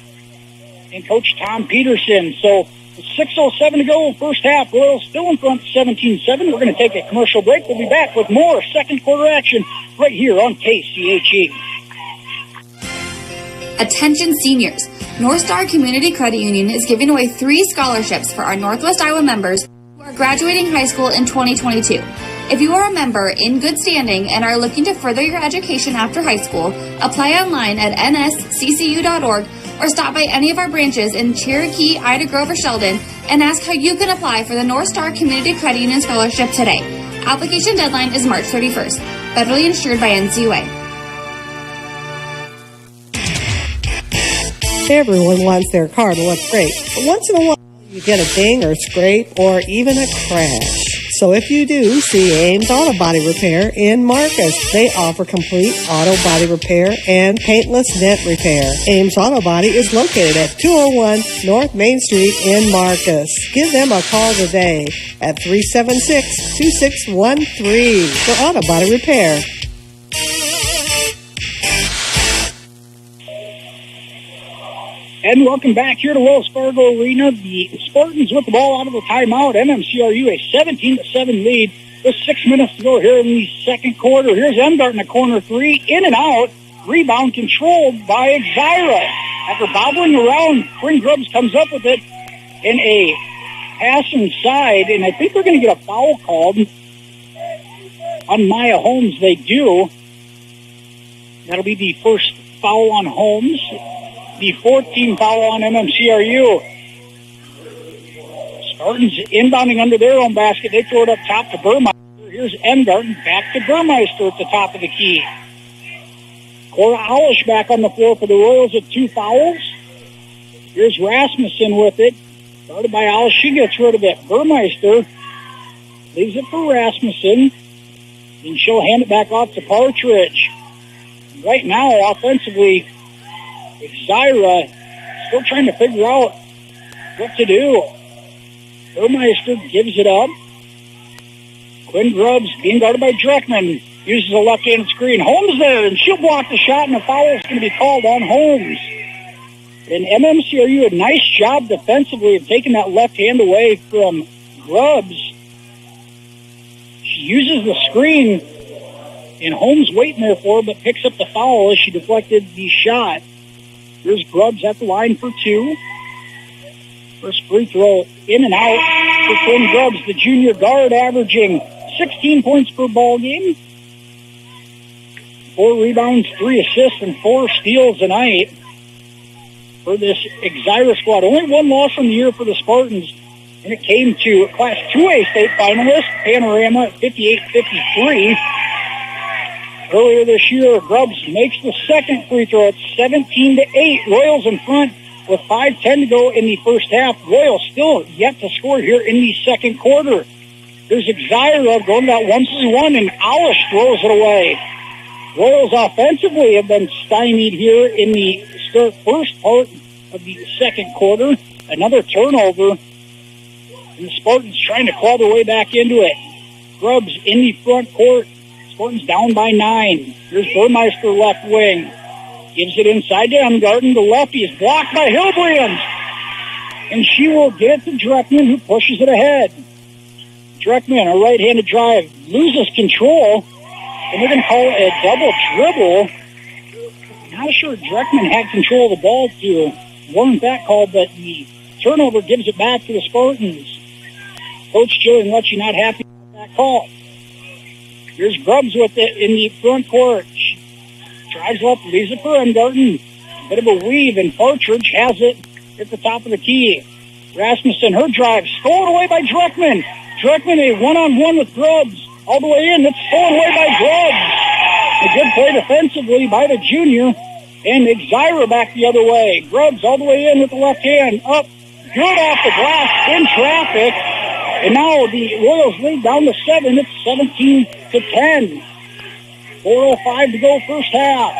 and Coach Tom Peterson. So 6:07 to go, first half. Royals still in front 17-7. We're going to take a commercial break. We'll be back with more second quarter action right here on KCHE. Attention seniors. North Star Community Credit Union is giving away 3 scholarships for our Northwest Iowa members who are graduating high school in 2022. If you are a member in good standing and are looking to further your education after high school, apply online at nsccu.org or stop by any of our branches in Cherokee, Ida Grove, or Sheldon and ask how you can apply for the North Star Community Credit Union Scholarship today. Application deadline is March 31st. Federally insured by NCUA. Everyone wants their car to look great, but once in a while you get a ding or scrape or even a crash. So if you do, see Ames Auto Body Repair in Marcus. They offer complete auto body repair and paintless dent repair. Ames Auto Body is located at 201 North Main Street in Marcus. Give them a call today at 376-2613 for auto body repair. And welcome back here to Wells Fargo Arena. The Spartans with the ball out of the timeout. MMCRU a 17-7 lead with 6 minutes to go here in the second quarter. Here's Emgarten, a corner three, in and out. Rebound controlled by Exira. After bobbling around, Quinn Grubbs comes up with it in a pass inside, and I think they're going to get a foul called on Maya Holmes. They do. That'll be the first foul on Holmes. The 14th foul on MMCRU. Spartans inbounding under their own basket. They throw it up top to Burmeister. Here's Emgarten back to Burmeister at the top of the key. Cora Aulish back on the floor for the Royals with 2 fouls. Here's Rasmussen with it. Started by Aulish. She gets rid of it. Burmeister leaves it for Rasmussen. And she'll hand it back off to Partridge. Right now, offensively, Exira still trying to figure out what to do. Burmeister gives it up. Quinn Grubbs being guarded by Dreckman. Uses a left-handed screen. Holmes there, and she'll block the shot, and a foul is going to be called on Holmes. And MMCRU, a nice job defensively of taking that left hand away from Grubbs. She uses the screen, and Holmes waiting there for her, but picks up the foul as she deflected the shot. Here's Grubbs at the line for 2. First free throw in and out for Quinn Grubbs, the junior guard, averaging 16 points per ball game. 4 rebounds, 3 assists, and 4 steals tonight for this Exira squad. Only 1 loss from the year for the Spartans, and it came to Class 2A state finalist Panorama at 58-53. Earlier this year, Grubbs makes the second free throw at 17-8. Royals in front with 5:10 to go in the first half. Royals still yet to score here in the second quarter. There's Exira going about 1-3-1, and Aulish throws it away. Royals offensively have been stymied here in the first part of the second quarter. Another turnover, and the Spartans trying to claw their way back into it. Grubbs in the front court. Spartans down by 9. Here's Burmeister left wing. Gives it inside to Emgarten. The lefty is blocked by Hillbrands. And she will get it to Dreckman, who pushes it ahead. Dreckman, a right-handed drive, loses control. And they're going to call it a double dribble. Not sure Dreckman had control of the ball to warrant that call, but the turnover gives it back to the Spartans. Coach Jillian Lecce not happy with that call. Here's Grubbs with it in the front court. Drives left, leaves it for Engarten. Bit of a weave, and Partridge has it at the top of the key. Rasmussen, her drive, stolen away by Dreckman. Dreckman, a one-on-one with Grubbs. All the way in, it's stolen away by Grubbs. A good play defensively by the junior. And Exira back the other way. Grubbs all the way in with the left hand. Up, good off the glass, in traffic. And now the Royals lead down to 7. It's 17-10. 4:05 to go first half.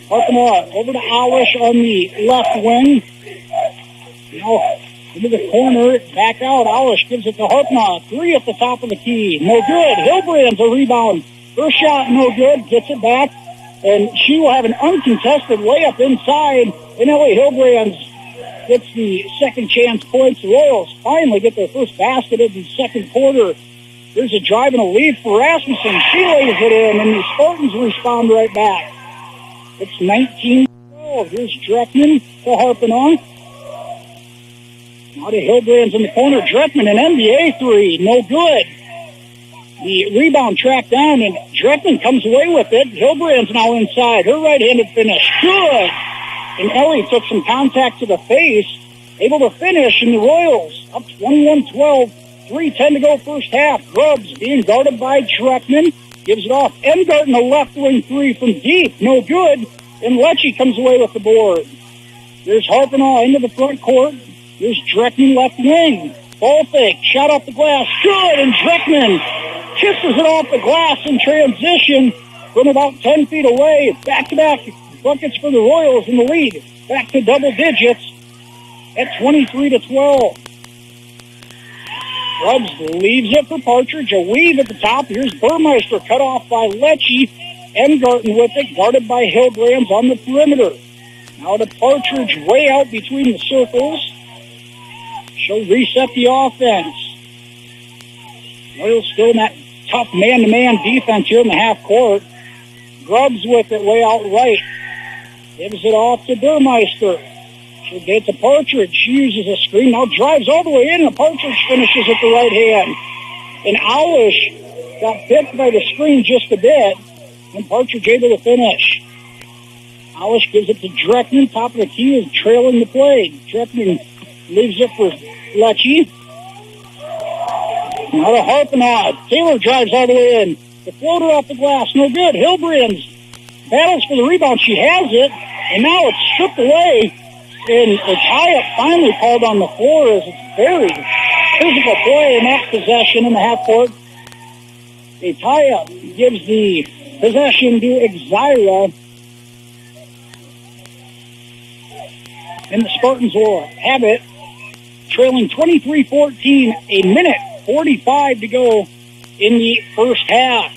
Harpinaugh over to Alish on the left wing. Now into the corner, back out. Alish gives it to Harpinaugh. 3 at the top of the key. No good. Hilbrand's a rebound. First shot, no good. Gets it back. And she will have an uncontested layup inside. And Ellie Hilbrand's gets the second chance points. The Royals finally get their first basket in the second quarter. There's a drive and a lead for Rasmussen. She lays it in, and the Spartans respond right back. It's 19-12. Here's Dreckman to Harpinaugh. Now to Hilbrand's in the corner. Dreckman, an NBA three. No good. The rebound tracked down, and Dreckman comes away with it. Hilbrand's now inside. Her right-handed finish. Good. And Ellie took some contact to the face. Able to finish, and the Royals up 21-12. 3:10 to go first half. Grubbs being guarded by Dreckman. Gives it off. Engarten, a left wing three from deep. No good. And Lecce comes away with the board. There's Harpinaugh into the front court. There's Dreckman left wing. Ball fake. Shot off the glass. Good. And Dreckman kisses it off the glass in transition from about 10 feet away. Back-to-back buckets for the Royals in the lead. Back to double digits at 23-12. Grubbs leaves it for Partridge. A weave at the top. Here's Burmeister cut off by Lecce. Engarten with it, guarded by Hilbrand's on the perimeter. Now to Partridge, way out between the circles. She'll reset the offense. Royals still in that tough man-to-man defense here in the half court. Grubbs with it, way out right. Gives it off to Burmeister. She'll get to Partridge. She uses a screen. Now drives all the way in, and Partridge finishes at the right hand. And Alish got picked by the screen just a bit, and Partridge able to finish. Alish gives it to Dreckman. Top of the key is trailing the play. Dreckman leaves it for Lecce. Now to Harpinaugh. Taylor drives all the way in. The floater off the glass. No good. Hilbrand's battles for the rebound. She has it, and now it's stripped away. And a tie-up finally called on the floor as it's very physical play in that possession in the half court. A tie-up gives the possession to Exira. And the Spartans will have it, trailing 23-14, a minute 45 to go in the first half.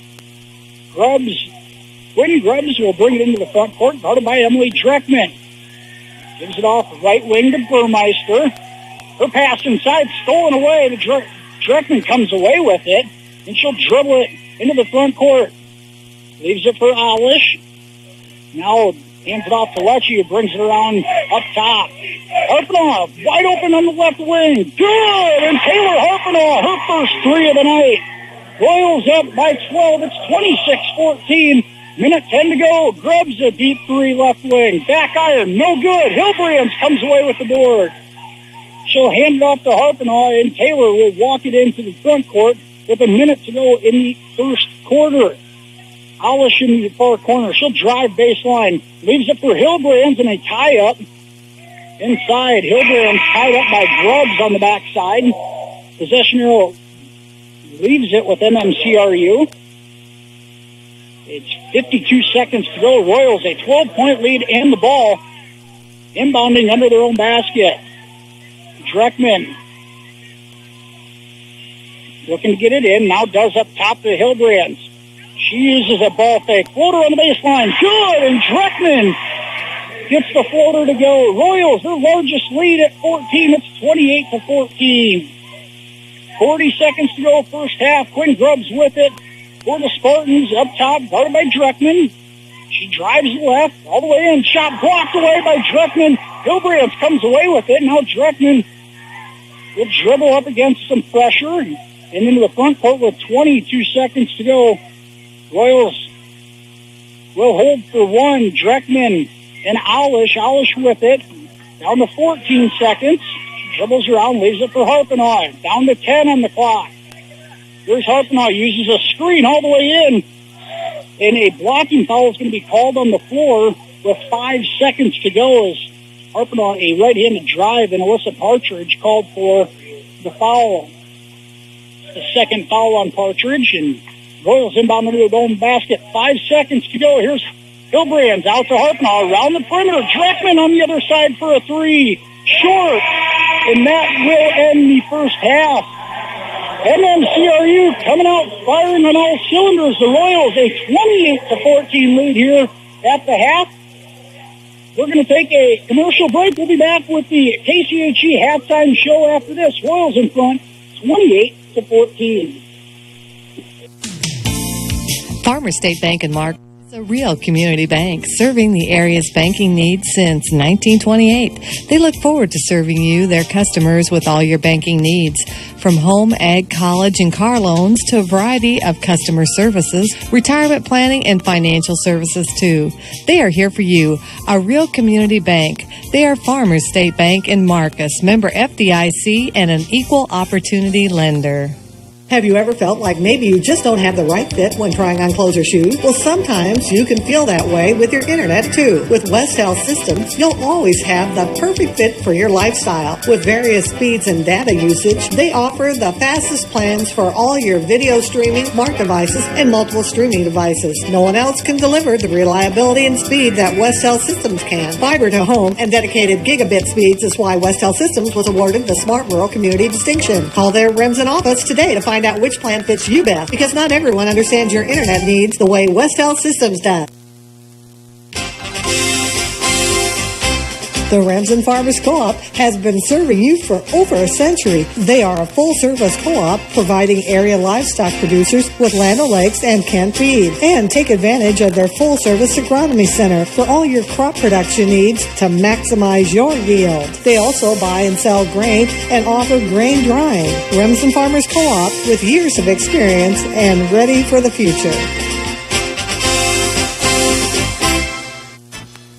Quinn Grubbs will bring it into the front court, guarded by Emily Dreckman. Gives it off right wing to Burmeister. Her pass inside, stolen away. Dreckman comes away with it, and she'll dribble it into the front court. Leaves it for Alish. Now hands it off to Lecce, who brings it around up top. Harpinaugh, wide open on the left wing. Good! And Taylor Harpinaugh, her first three of the night. Royals up by 12. It's 26-14. Minute 10 to go. Grubbs a deep three left wing. Back iron, no good. Hilbrand's comes away with the board. She'll hand it off to Harpinaugh, and Taylor will walk it into the front court with a minute to go in the first quarter. Alish in the far corner. She'll drive baseline. Leaves it for Hilbrand's and a tie-up. Inside, Hilbrand's tied up by Grubbs on the backside. Possession arrow leaves it with MMCRU. It's 52 seconds to go. Royals a 12-point lead and the ball inbounding under their own basket. Dreckman looking to get it in. Now does up top to Hilbrand's. She uses a ball fake. Floater on the baseline. Good! And Dreckman gets the floater to go. Royals, their largest lead at 14. It's 28-14. 40 seconds to go first half. Quinn Grubbs with it. For the Spartans, up top, guarded by Dreckman. She drives left, all the way in. Shot blocked away by Dreckman. Hilbrand's comes away with it. Now Dreckman will dribble up against some pressure and into the front court with 22 seconds to go Royals will hold for one. Dreckman and Aulish with it. Down to 14 seconds. Dribbles around, leaves it for Harpenau. Down to 10 on the clock. Here's Harpenau, uses a screen all the way in. And a blocking foul is going to be called on the floor with 5 seconds to go as Harpenau, a right-handed drive, and Alyssa Partridge called for the foul. The second foul on Partridge, and Royals inbound into their own basket. 5 seconds to go. Here's Hilbrands out to Harpenau around the perimeter. Dreckman on the other side for a three. Short. And that will end the first half. MMCRU coming out firing on all cylinders. The Royals a 28-14 lead here at the half. We're going to take a commercial break. We'll be back with the KCHE halftime show after this. Royals in front, 28-14. Farmer State Bank in Mark is a real community bank serving the area's banking needs since 1928. They look forward to serving you, their customers, with all your banking needs. From home, ag, college, and car loans to a variety of customer services, retirement planning, and financial services too. They are here for you, a real community bank. They are Farmers State Bank in Marcus, member FDIC, and an equal opportunity lender. Have you ever felt like maybe you just don't have the right fit when trying on clothes or shoes? Well, sometimes you can feel that way with your internet, too. With West Health Systems, you'll always have the perfect fit for your lifestyle. With various speeds and data usage, they offer the fastest plans for all your video streaming, smart devices, and multiple streaming devices. No one else can deliver the reliability and speed that West Health Systems can. Fiber to home and dedicated gigabit speeds is why West Health Systems was awarded the Smart Rural Community distinction. Call their Remsen office today to find out which plan fits you best, because not everyone understands your internet needs the way West Health Systems does. The Remsen Farmers Co-op has been serving you for over a century. They are a full-service co-op providing area livestock producers with Land O'Lakes and canned feed. And take advantage of their full-service agronomy center for all your crop production needs to maximize your yield. They also buy and sell grain and offer grain drying. Remsen Farmers Co-op with years of experience and ready for the future.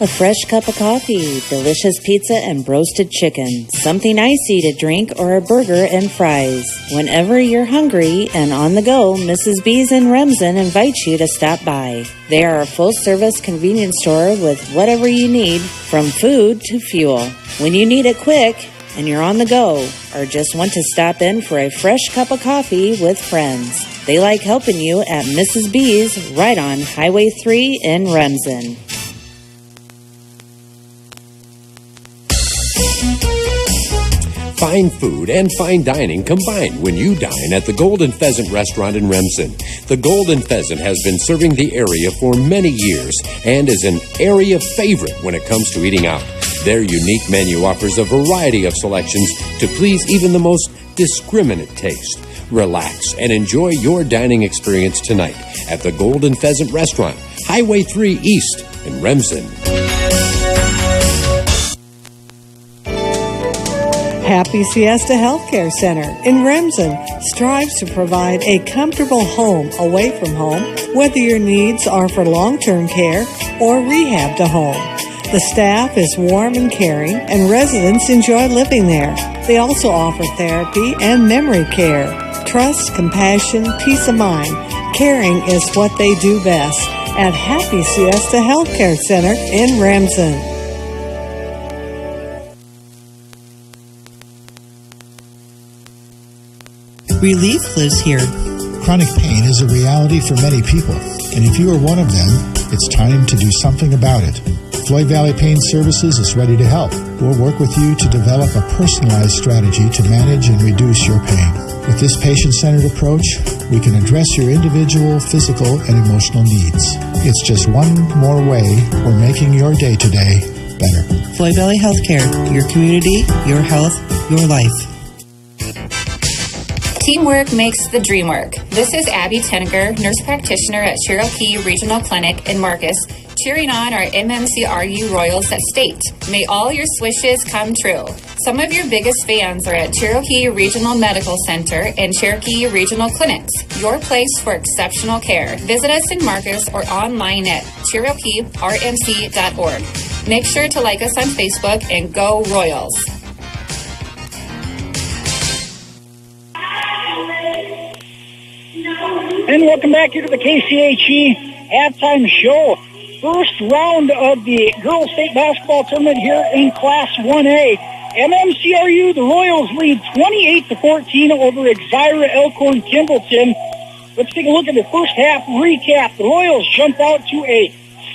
A fresh cup of coffee, delicious pizza and roasted chicken, something icy to drink, or a burger and fries. Whenever you're hungry and on the go, Mrs. B's in Remsen invites you to stop by. They are a full-service convenience store with whatever you need, from food to fuel. When you need it quick and you're on the go, or just want to stop in for a fresh cup of coffee with friends, they like helping you at Mrs. B's right on Highway 3 in Remsen. Fine food and fine dining combined when you dine at the Golden Pheasant Restaurant in Remsen. The Golden Pheasant has been serving the area for many years and is an area favorite when it comes to eating out. Their unique menu offers a variety of selections to please even the most discriminate taste. Relax and enjoy your dining experience tonight at the Golden Pheasant Restaurant, Highway 3 East in Remsen. Happy Siesta Healthcare Center in Remsen strives to provide a comfortable home away from home, whether your needs are for long-term care or rehab to home. The staff is warm and caring, and residents enjoy living there. They also offer therapy and memory care. Trust, compassion, peace of mind. Caring is what they do best at Happy Siesta Healthcare Center in Remsen. Relief lives here. Chronic pain is a reality for many people, and if you are one of them, it's time to do something about it. Floyd Valley Pain Services is ready to help. We'll work with you to develop a personalized strategy to manage and reduce your pain. With this patient-centered approach, we can address your individual, physical, and emotional needs. It's just one more way we're making your day-to-day better. Floyd Valley Healthcare, your community, your health, your life. Teamwork makes the dream work. This is Abby Tenniger, nurse practitioner at Cherokee Regional Clinic in Marcus, cheering on our MMCRU Royals at state. May all your wishes come true. Some of your biggest fans are at Cherokee Regional Medical Center and Cherokee Regional Clinics, your place for exceptional care. Visit us in Marcus or online at CherokeeRMC.org. Make sure to like us on Facebook and go Royals. And welcome back here to the KCHE halftime show. First round of the girls state basketball tournament here in Class 1A. MMCRU, the Royals lead 28-14 over Exira-EHK Kimballton. Let's take a look at the first half recap. The Royals jumped out to a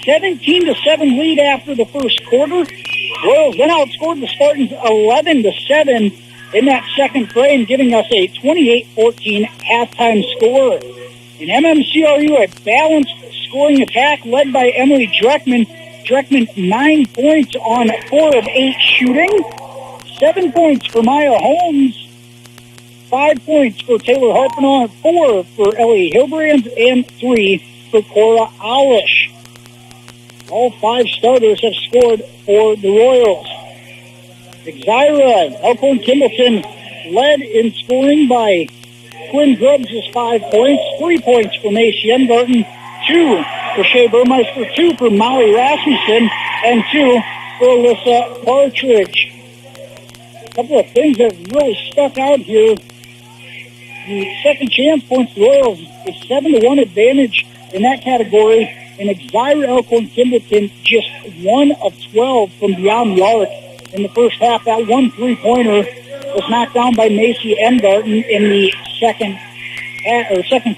17-7 lead after the first quarter. The Royals then outscored the Spartans 11-7 in that second frame, giving us a 28-14 halftime score. In MMCRU, a balanced scoring attack led by Emily Dreckman. Dreckman 9 points on 4 of 8 shooting. 7 points for Maya Holmes. 5 points for Taylor Harpenow. 4 for Ellie Hilbrands. And 3 for Cora Alish. All 5 starters have scored for the Royals. Exira-EHK Kimballton led in scoring by Quinn Grubbs' 5 points, 3 points for Macy Engarten, 2 for Shea Burmeister, 2 for Molly Rasmussen, and 2 for Alyssa Partridge. A couple of things that really stuck out here. The second chance points, the Royals, a 7-1 advantage in that category, and Exira-EHK Kimballton just 1 of 12 from beyond the arc in the first half. That 1 3-pointer was knocked down by Macy Engarten in the second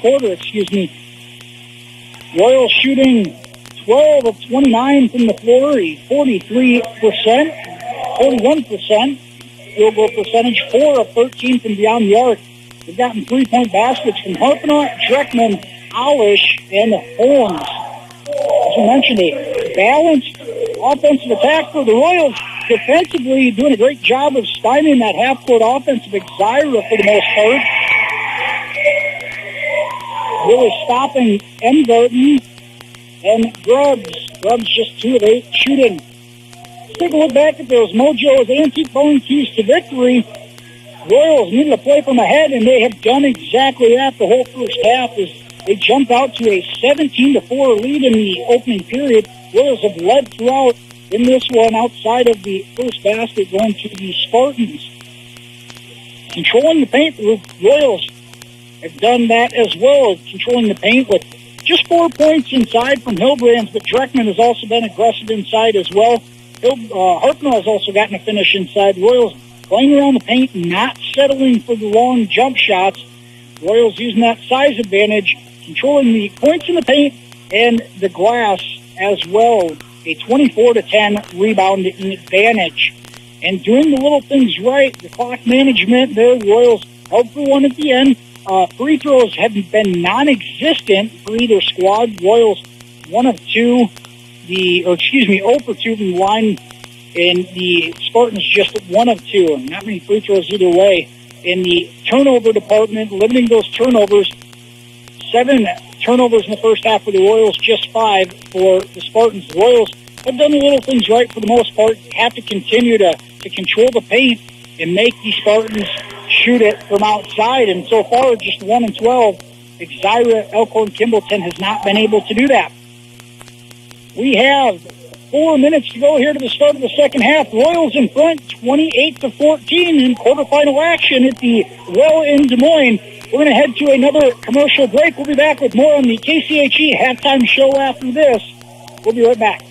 quarter. Royals shooting 12 of 29 from the floor, 41% field goal percentage, 4 of 13 from beyond the arc. They've gotten 3-point baskets from Harpenow, Dreckman, Alish, and Holmes. As we mentioned, a balanced offensive attack for the Royals. Defensively, doing a great job of stymieing that half-court offense of Exira for the most part. Really stopping Engarten and Grubbs. Grubbs just 2 of 8 shooting. Let's take a look back at those Mojo's antique bowling keys to victory. Royals needed to play from ahead, and they have done exactly that the whole first half. As they jumped out to a 17-4 lead in the opening period. Royals have led throughout in this one outside of the first basket going to the Spartans. Controlling the paint, the Royals have done that as well as controlling the paint with just 4 points inside from Hilbrands, but Dreckman has also been aggressive inside as well. Harpenow has also gotten a finish inside. Royals playing around the paint, not settling for the long jump shots. Royals using that size advantage, controlling the points in the paint and the glass as well. A 24-10 rebound advantage. And doing the little things right, the clock management there, Royals held for 1 at the end. Free throws have been non-existent for either squad. Royals 0 for 2 from the line, and the Spartans just 1 of 2. Not many free throws either way. In the turnover department, limiting those turnovers, 7 turnovers in the first half for the Royals, just 5 for the Spartans. The Royals have done the little things right for the most part, have to continue to control the paint and make the Spartans shoot it from outside. And so far, just 1 and 12. Exira-EHK Kimballton has not been able to do that. We have 4 minutes to go here to the start of the second half. Royals in front, 28-14 in quarterfinal action at the Well in Des Moines. We're going to head to another commercial break. We'll be back with more on the KCHE halftime show after this. We'll be right back.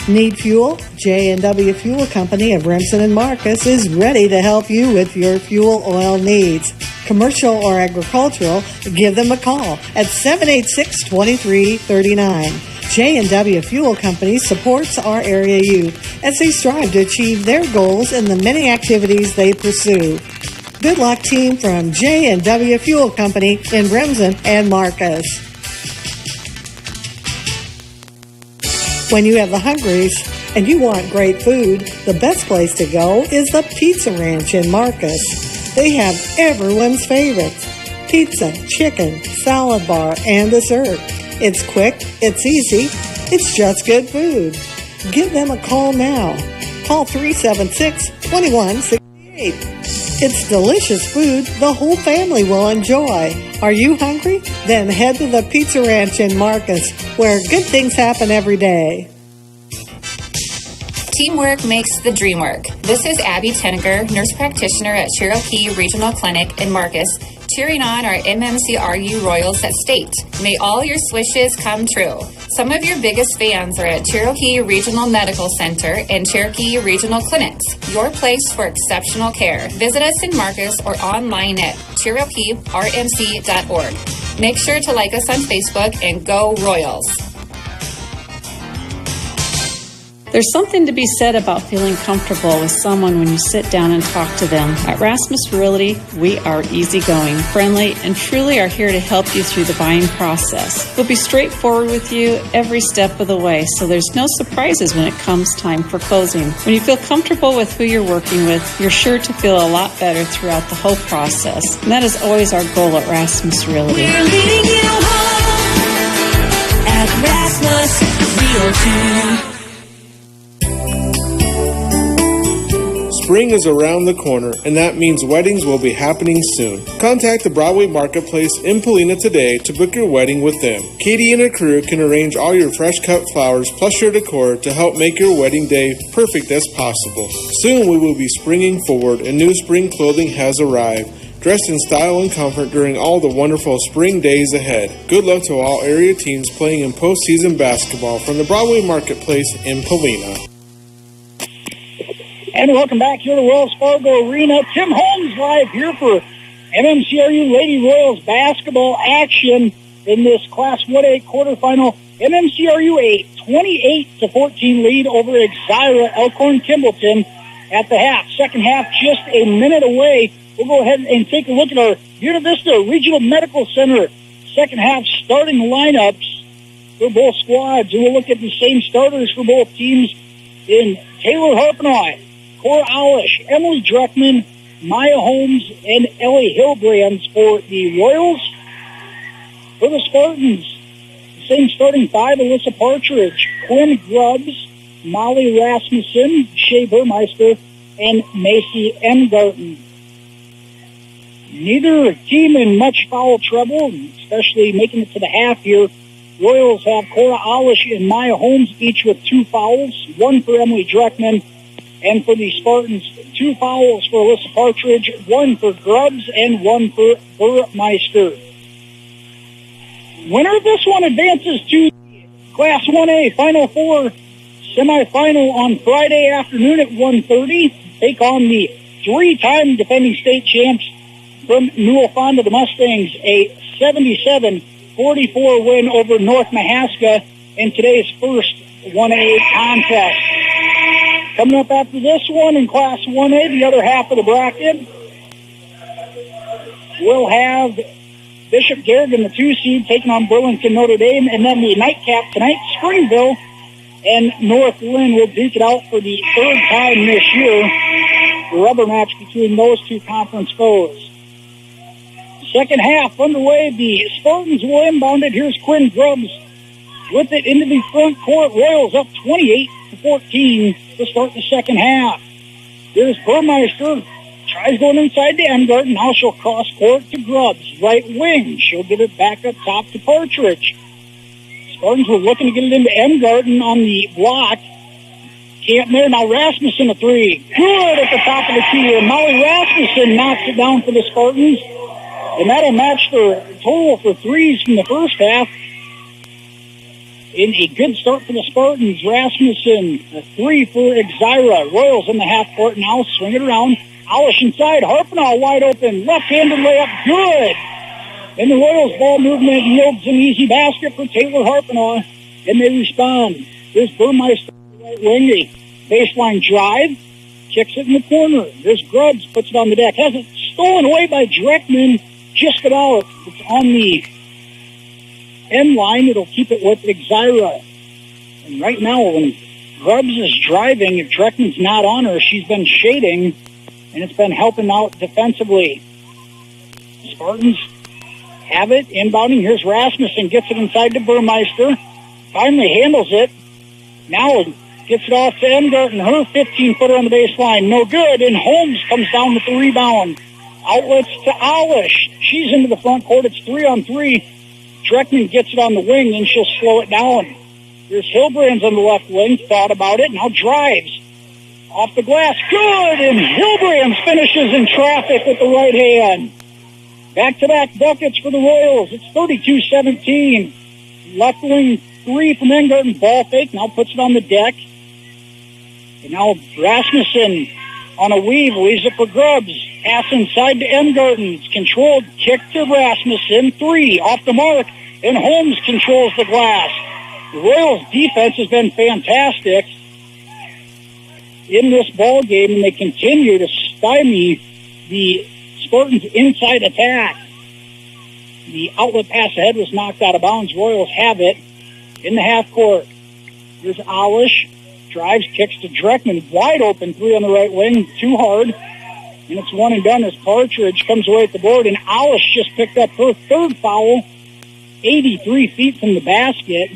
Need fuel? J&W Fuel Company of Remsen and Marcus is ready to help you with your fuel oil needs. Commercial or agricultural, give them a call at 786-2339. J&W Fuel Company supports our area youth as they strive to achieve their goals in the many activities they pursue. Good luck, team, from J&W Fuel Company in Remsen and Marcus. When you have the hungries and you want great food, the best place to go is the Pizza Ranch in Marcus. They have everyone's favorites: pizza, chicken, salad bar, and dessert. It's quick, it's easy, it's just good food. Give them a call now. Call 376-2168. It's delicious food the whole family will enjoy. Are you hungry? Then head to the Pizza Ranch in Marcus, where good things happen every day. Teamwork makes the dream work. This is Abby Tenniger, nurse practitioner at Cherokee Regional Clinic in Marcus, cheering on our MMCRU Royals at state. May all your wishes come true. Some of your biggest fans are at Cherokee Regional Medical Center and Cherokee Regional Clinics, your place for exceptional care. Visit us in Marcus or online at CherokeeRMC.org. Make sure to like us on Facebook and go Royals. There's something to be said about feeling comfortable with someone when you sit down and talk to them. At Rasmus Realty, we are easygoing, friendly, and truly are here to help you through the buying process. We'll be straightforward with you every step of the way, so there's no surprises when it comes time for closing. When you feel comfortable with who you're working with, you're sure to feel a lot better throughout the whole process. And that is always our goal at Rasmus Realty. We're leading you home at Rasmus Realty. Spring is around the corner, and that means weddings will be happening soon. Contact the Broadway Marketplace in Polina today to book your wedding with them. Katie and her crew can arrange all your fresh-cut flowers plus your decor to help make your wedding day perfect as possible. Soon we will be springing forward, and new spring clothing has arrived. Dress in style and comfort during all the wonderful spring days ahead. Good luck to all area teams playing in postseason basketball from the Broadway Marketplace in Polina. And welcome back here to Wells Fargo Arena. Tim Holmes live here for MMCRU Lady Royals basketball action in this Class 1A quarterfinal. MMCRU a 28-14 lead over Exira Elkhorn Kimballton at the half. Second half just a minute away. We'll go ahead and take a look at our Buena Vista Regional Medical Center second half starting lineups for both squads. And we'll look at the same starters for both teams in Taylor Harpenoy, Cora Aulish, Emily Dreckman, Maya Holmes, and Ellie Hillbrands for the Royals. For the Spartans, the same starting five: Alyssa Partridge, Quinn Grubbs, Molly Rasmussen, Shea Burmeister, and Macy Engarten. Neither team in much foul trouble, especially making it to the half here. Royals have Cora Aulish and Maya Holmes, each with 2 fouls, 1 for Emily Dreckman. And for the Spartans, 2 fouls for Alyssa Partridge, 1 for Grubbs, and 1 for Burmeister. Winner of this one advances to Class 1A Final Four semifinal on Friday afternoon at 1:30. Take on the 3-time defending state champs from Newell Fonda, the Mustangs, a 77-44 win over North Mahaska in today's first 1A contest. Coming up after this one in Class 1A, the other half of the bracket, we'll have Bishop Garrigan, the 2 seed, taking on Burlington Notre Dame, and then the nightcap tonight, Springville and North Lynn will duke it out for the 3rd time this year. The rubber match between those 2 conference foes. Second half underway, the Spartans will inbound it. Here's Quinn Grubbs with it into the front court. Royals up 28-14 to start the second half. Here's Burmeister. Tries going inside to Engarten. Now she'll cross court to Grubbs. Right wing. She'll get it back up top to Partridge. Spartans were looking to get it into Engarten on the block. Can't there. Now Rasmussen a 3. Good at the top of the key here. Molly Rasmussen knocks it down for the Spartans. And that'll match their total for threes from the first half. In a good start for the Spartans, Rasmussen, a 3 for Exira. Royals in the half court now, swing it around. Aulish inside, Harpenow wide open, left-handed layup, good. And the Royals ball movement yields an easy basket for Taylor Harpenow, and they respond. There's Burmeister on the right wing, a baseline drive, kicks it in the corner. There's Grubbs, puts it on the deck, has it stolen away by Dreckman, just about. It's on the end line. It'll keep it with Exira. And right now, when Grubbs is driving, if Dreckman's not on her, she's been shading, and it's been helping out defensively. Spartans have it. Inbounding. Here's Rasmussen. Gets it inside to Burmeister. Finally handles it. Now gets it off to Emgarten. Her 15-footer on the baseline. No good. And Holmes comes down with the rebound. Outlets to Alish. She's into the front court. It's 3-on-3. Dreckman gets it on the wing, and she'll slow it down. Here's Hilbrands on the left wing. Thought about it. Now drives. Off the glass. Good. And Hilbrands finishes in traffic with the right hand. Back-to-back buckets for the Royals. It's 32-17. Left wing three from Emgarten. Ball fake. Now puts it on the deck. And now Rasmussen on a weave. Leaves it for Grubbs. Pass inside to Emgarten. It's controlled. Kick to Rasmussen. Three. Off the mark. And Holmes controls the glass. The Royals' defense has been fantastic in this ball game, and they continue to stymie the Spartans' inside attack. The outlet pass ahead was knocked out of bounds. Royals have it in the half court. Here's Alish. Drives, kicks to Dreckman. Wide open three on the right wing. Too hard. And it's one and done as Partridge comes away at the board. And Alish just picked up her third foul. 83 feet from the basket.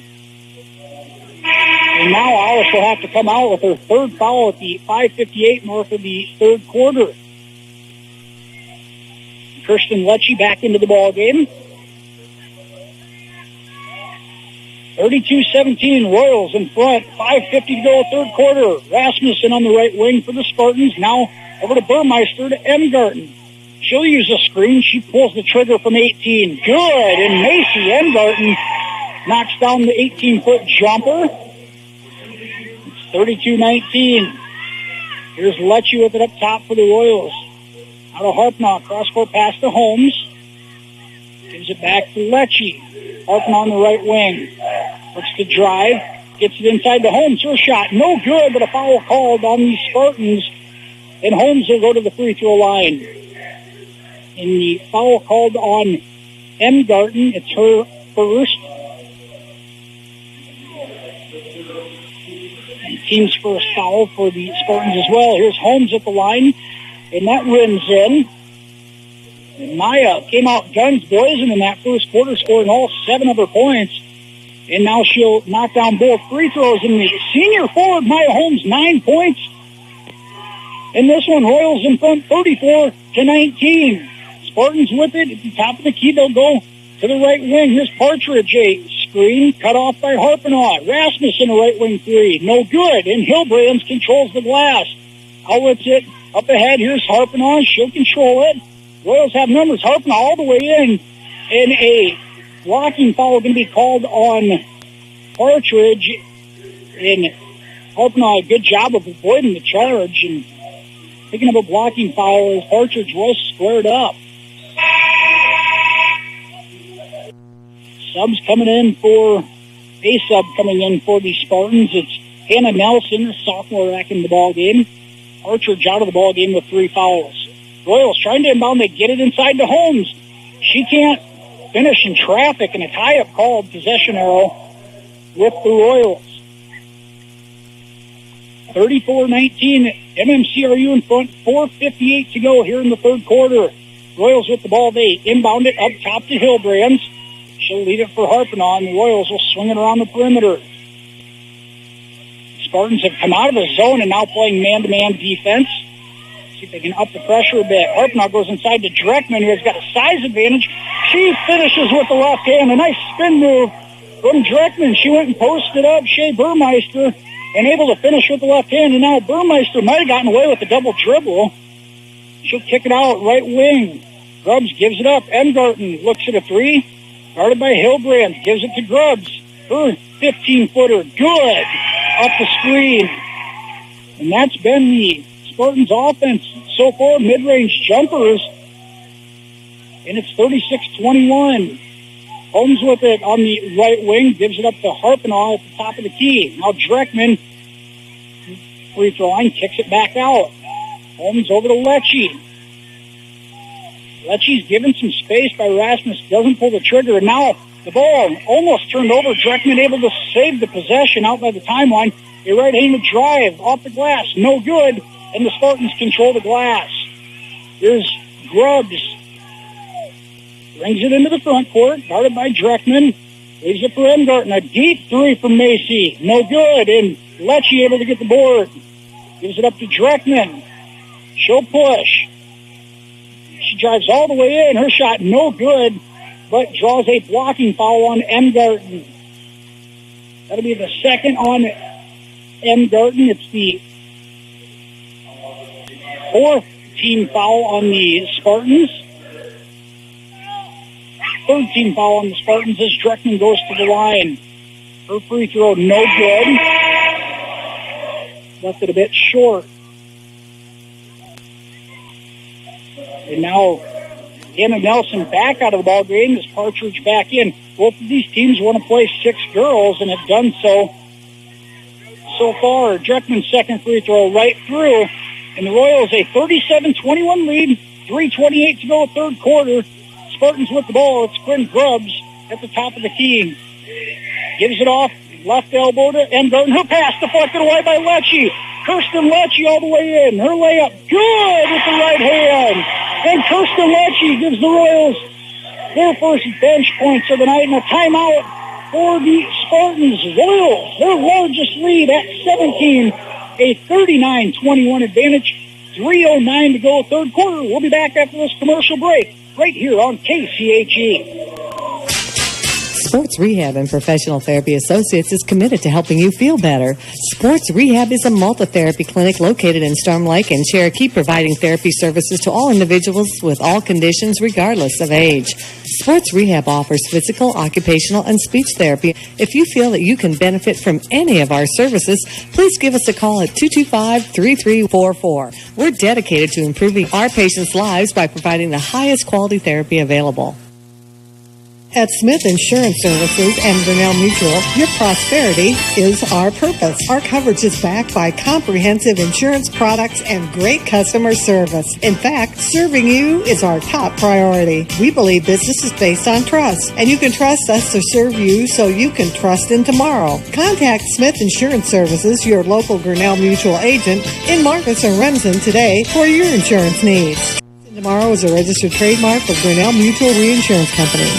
And now Alish will have to come out with her third foul at the 5:58 mark of the third quarter. Kirsten Lecce back into the ball game. 32-17, Royals in front. 5:50 to go, third quarter. Rasmussen on the right wing for the Spartans. Now over to Burmeister to Emgarten. She'll use a screen. She pulls the trigger from 18. Good. And Macy Emgarten knocks down the 18-foot jumper. It's 32-19. Here's Lecce with it up top for the Royals. Out of Harpnaugh, cross-court pass to Holmes. Gives it back to Lecce. Harpnaugh on the right wing. Looks to drive. Gets it inside to Holmes. Her shot, no good, but a foul called on the Spartans. And Holmes will go to the free throw line. And the foul called on Emgarten. It's her first. And team's first foul for the Spartans as well. Here's Holmes at the line. And that rims in. And Maya came out guns blazing in that first quarter, scoring all 7 of her points. And now she'll knock down both free throws. And the senior forward, Maya Holmes, 9 points. And this one, Royals in front, 34-19. Spartans with it at the top of the key. They'll go to the right wing. Here's Partridge, a screen cut off by Harpnaugh. Rasmussen, a right wing three. No good. And Hilbrands controls the glass. Outlets it up ahead. Here's Harpnaugh. She'll control it. Royals have numbers. Harpnaugh all the way in. And a blocking foul going to be called on Partridge. And Harpnaugh, a good job of avoiding the charge and picking up a blocking foul as Partridge was squared up. Subs coming in for a sub coming in for the Spartans. It's Hannah Nelson, a sophomore, back in the ball game. Partridge out of the ball game with 3 fouls. Royals trying to inbound. They get it inside to Holmes. She can't finish in traffic, and a tie-up called. Possession arrow with the Royals. 34-19, MMCRU in front. 4:58 to go here in the third quarter. Royals with the ball. They inbound it up top to Hilbrands. She'll lead it for Harpnaugh, and the Royals will swing it around the perimeter. Spartans have come out of the zone and now playing man-to-man defense. See if they can up the pressure a bit. Harpnaugh goes inside to Dreckman, who has got a size advantage. She finishes with the left hand. A nice spin move from Dreckman. She went and posted up Shea Burmeister and able to finish with the left hand. And now Burmeister might have gotten away with a double dribble. She'll kick it out right wing. Grubbs gives it up. Emgarten looks at a three. Guarded by Hilbrand. Gives it to Grubbs. Her 15-footer. Good. Up the screen. And that's been the Spartans offense so far. Mid-range jumpers. And it's 36-21. Holmes with it on the right wing. Gives it up to Harpnaugh at the top of the key. Now Dreckman. Free throw line. Kicks it back out. Holmes over to Lecce. Lecce's given some space by Rasmus. Doesn't pull the trigger. And now the ball almost turned over. Dreckman able to save the possession out by the timeline. A right-handed drive off the glass. No good. And the Spartans control the glass. Here's Grubbs. Brings it into the front court, guarded by Dreckman. Leaves it for Emgarten. A deep three from Macy. No good. And Lecce able to get the board. Gives it up to Dreckman. She'll push. She drives all the way in. Her shot no good, but draws a blocking foul on Emgarten. That'll be the second on Emgarten. It's the fourth team foul on the Spartans. Third team foul on the Spartans as Dreckman goes to the line. Her free throw no good. Left it a bit short. And now Anna Nelson back out of the ball game as Partridge back in. Both of these teams want to play 6 girls and have done so far. Dreckman's second free throw right through. And the Royals a 37-21 lead. 3:28 to go, third quarter. Spartans with the ball. It's Quinn Grubbs at the top of the key. Gives it off. Left elbow to Emgarten. Her pass deflected away by Lecce. Kirsten Lecce all the way in. Her layup good with the right hand. And Kirsten Lecce gives the Royals their first bench points of the night and a timeout for the Spartans. Royals, their largest lead at 17. A 39-21 advantage. 3:09 to go, third quarter. We'll be back after this commercial break right here on KCHE. Sports Rehab and Professional Therapy Associates is committed to helping you feel better. Sports Rehab is a multi-therapy clinic located in Storm Lake and Cherokee, providing therapy services to all individuals with all conditions regardless of age. Sports Rehab offers physical, occupational, and speech therapy. If you feel that you can benefit from any of our services, please give us a call at 225-3344. We're dedicated to improving our patients' lives by providing the highest quality therapy available. At Smith Insurance Services and Grinnell Mutual, your prosperity is our purpose. Our coverage is backed by comprehensive insurance products and great customer service. In fact, serving you is our top priority. We believe business is based on trust, and you can trust us to serve you so you can trust in tomorrow. Contact Smith Insurance Services, your local Grinnell Mutual agent in Marcus or Remsen today for your insurance needs. Tomorrow is a registered trademark of Grinnell Mutual Reinsurance Company.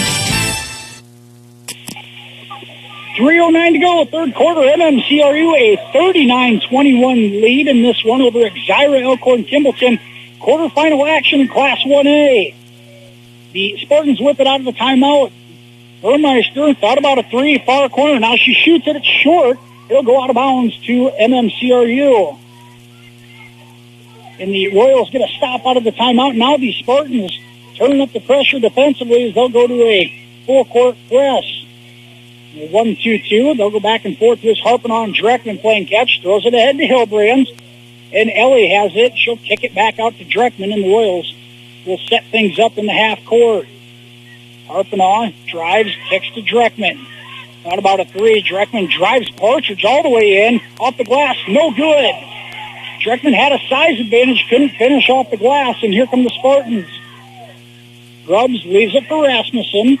3:09 to go, third quarter. MMCRU a 39-21 lead in this one over Exira-EHK quarterfinal action in Class 1A. The Spartans whip it out of the timeout. Burmeister thought about a three, far corner. Now she shoots it, it's short. It'll go out of bounds to MMCRU. And the Royals get a stop out of the timeout. Now the Spartans turning up the pressure defensively as they'll go to a full-court press. 1-2-2. They'll go back and forth. Here's Harpenow and Dreckman playing catch. Throws it ahead to Hillbrands. And Ellie has it. She'll kick it back out to Dreckman, and the Royals will set things up in the half court. Harpenow drives, kicks to Dreckman. Not about a three. Dreckman drives Partridge all the way in. Off the glass. No good. Dreckman had a size advantage. Couldn't finish off the glass, and here come the Spartans. Grubbs leaves it for Rasmussen.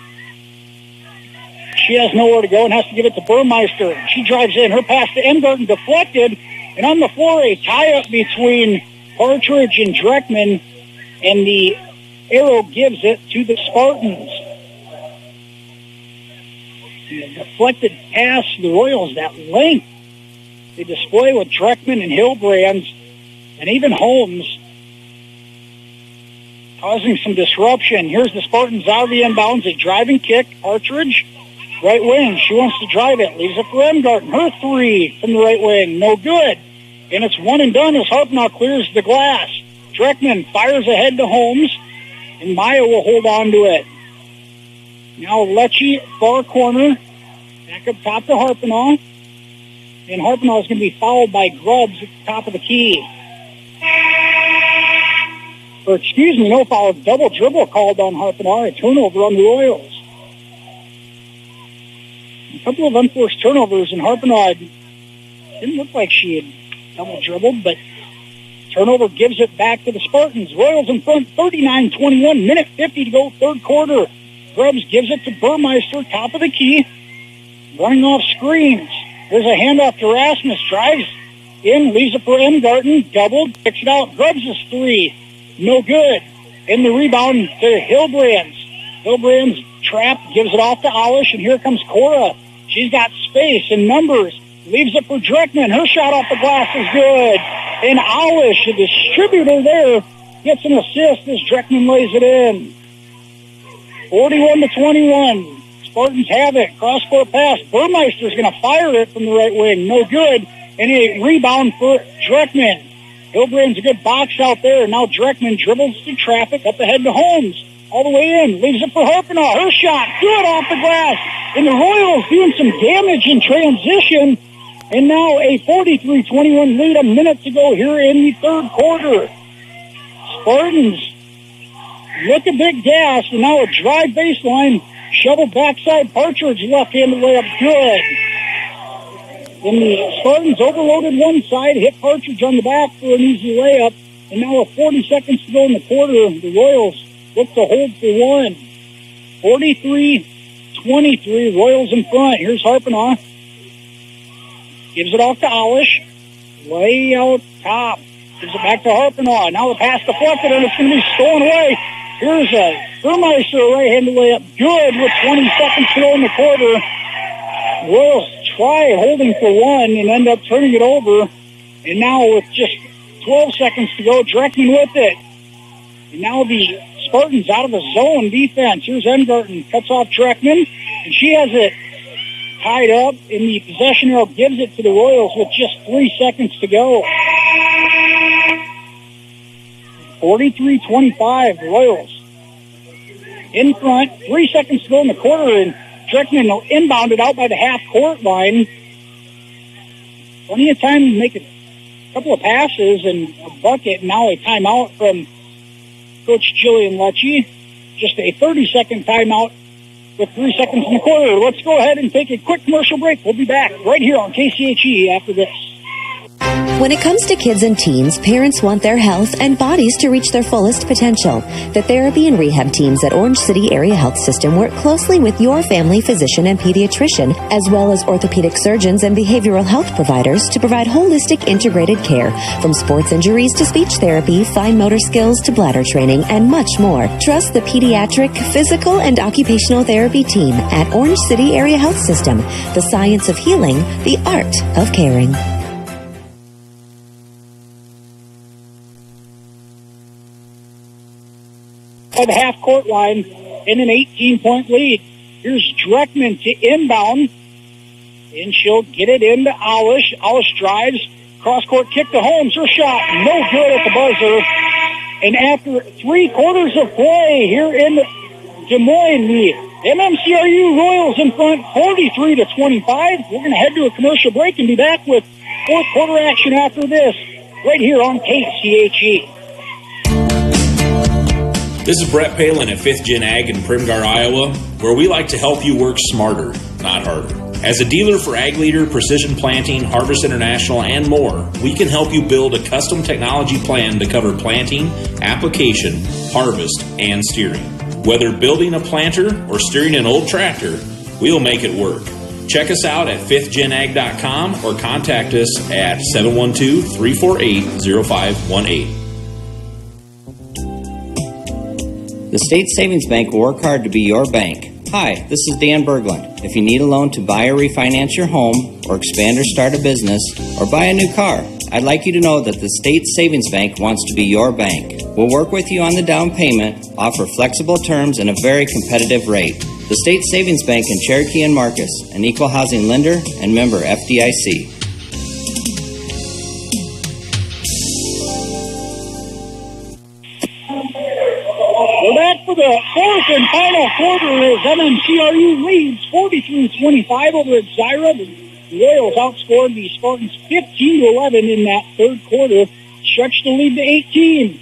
She has nowhere to go and has to give it to Burmeister. She drives in. Her pass to Emgarten deflected. And on the floor, a tie-up between Partridge and Dreckman. And the arrow gives it to the Spartans. The deflected pass, the Royals, that length they display with Dreckman and Hillbrands and even Holmes, causing some disruption. Here's the Spartans out of the inbounds. A driving kick. Partridge. Right wing, she wants to drive it. Leaves it for Emgarten. Her three from the right wing, no good. And it's one and done as Harpenow clears the glass. Dreckman fires ahead to Holmes, and Maya will hold on to it. Now Lecce, far corner, back up top to Harpenow. And Harpenow is going to be fouled by Grubbs at the top of the key. Or excuse me, no foul, double dribble called on Harpenow, a turnover on the Royals. A couple of unforced turnovers, and Harpenow didn't look like she had double dribbled, but turnover gives it back to the Spartans. Royals in front, 39-21, minute 50 to go, third quarter. Grubbs gives it to Burmeister, top of the key, running off screens. There's a handoff to Rasmus, drives in, leaves it for Emgarten, doubled, kicks it out. Grubbs' three, no good. And the rebound to Hillbrands. Hilbrand's trap, gives it off to Alish, and here comes Cora. She's got space and numbers. Leaves it for Dreckman. Her shot off the glass is good. And Alish, the distributor there, gets an assist as Dreckman lays it in. 41-21. Spartans have it. Cross-court pass. Burmeister's going to fire it from the right wing. No good. And a rebound for Dreckman. Hilbrand's a good box out there. Now Dreckman dribbles through traffic up ahead to Holmes. All the way in. Leaves it for Harpinaugh. Her shot. Good off the glass. And the Royals doing some damage in transition. And now a 43-21 lead a minute to go here in the third quarter. Spartans look a bit gassed. And now a drive baseline. Shovel backside. Partridge left-handed layup. Good. And the Spartans overloaded one side. Hit Partridge on the back for an easy layup. And now with 40 seconds to go in the quarter, the Royals look to hold for one. 43-23. Royals in front. Here's Harpinaugh. Gives it off to Alish. Way out top. Gives it back to Harpinaugh. Now the pass deflected, and it's going to be stolen away. Here's a Burmeister, a right-handed layup. Good with 20 seconds to go in the quarter. Royals try holding for one and end up turning it over. And now with just 12 seconds to go, Dreckman with it. And now the Spartans out of the zone defense. Here's Engarten. Cuts off Dreckman. And she has it tied up. And the possession arrow gives it to the Royals with just 3 seconds to go. 43-25, the Royals in front. 3 seconds to go in the quarter, and Dreckman inbounded out by the half-court line. Plenty of time to make a couple of passes and a bucket. Now a timeout from Coach Jillian Lecce. Just a 30-second timeout with 3 seconds in the quarter. Let's go ahead and take a quick commercial break. We'll be back right here on KCHE after this. When it comes to kids and teens, parents want their health and bodies to reach their fullest potential. The therapy and rehab teams at Orange City Area Health System work closely with your family physician and pediatrician, as well as orthopedic surgeons and behavioral health providers to provide holistic integrated care, from sports injuries to speech therapy, fine motor skills to bladder training, and much more. Trust the pediatric, physical, and occupational therapy team at Orange City Area Health System. The science of healing, the art of caring. By the half-court line in an 18-point lead. Here's Dreckman to inbound, and she'll get it into Alish. Alish drives, cross-court kick to Holmes. Her shot, no good at the buzzer. And after 3 quarters of play here in Des Moines, the MMCRU Royals in front, 43-25. We're going to head to a commercial break and be back with fourth quarter action after this, right here on KCHE. This is Brett Palin at 5th Gen Ag in Primgar, Iowa, where we like to help you work smarter, not harder. As a dealer for Ag Leader, Precision Planting, Harvest International, and more, we can help you build a custom technology plan to cover planting, application, harvest, and steering. Whether building a planter or steering an old tractor, we'll make it work. Check us out at 5thgenag.com or contact us at 712-348-0518. The State Savings Bank will work hard to be your bank. Hi, this is Dan Berglund. If you need a loan to buy or refinance your home, or expand or start a business, or buy a new car, I'd like you to know that the State Savings Bank wants to be your bank. We'll work with you on the down payment, offer flexible terms, and a very competitive rate. The State Savings Bank in Cherokee and Marcus, an equal housing lender and member FDIC. We're back for the fourth and final quarter as MMCRU leads 43-25 over Exira. The Royals outscored the Spartans 15-11 in that third quarter, stretched the lead to 18.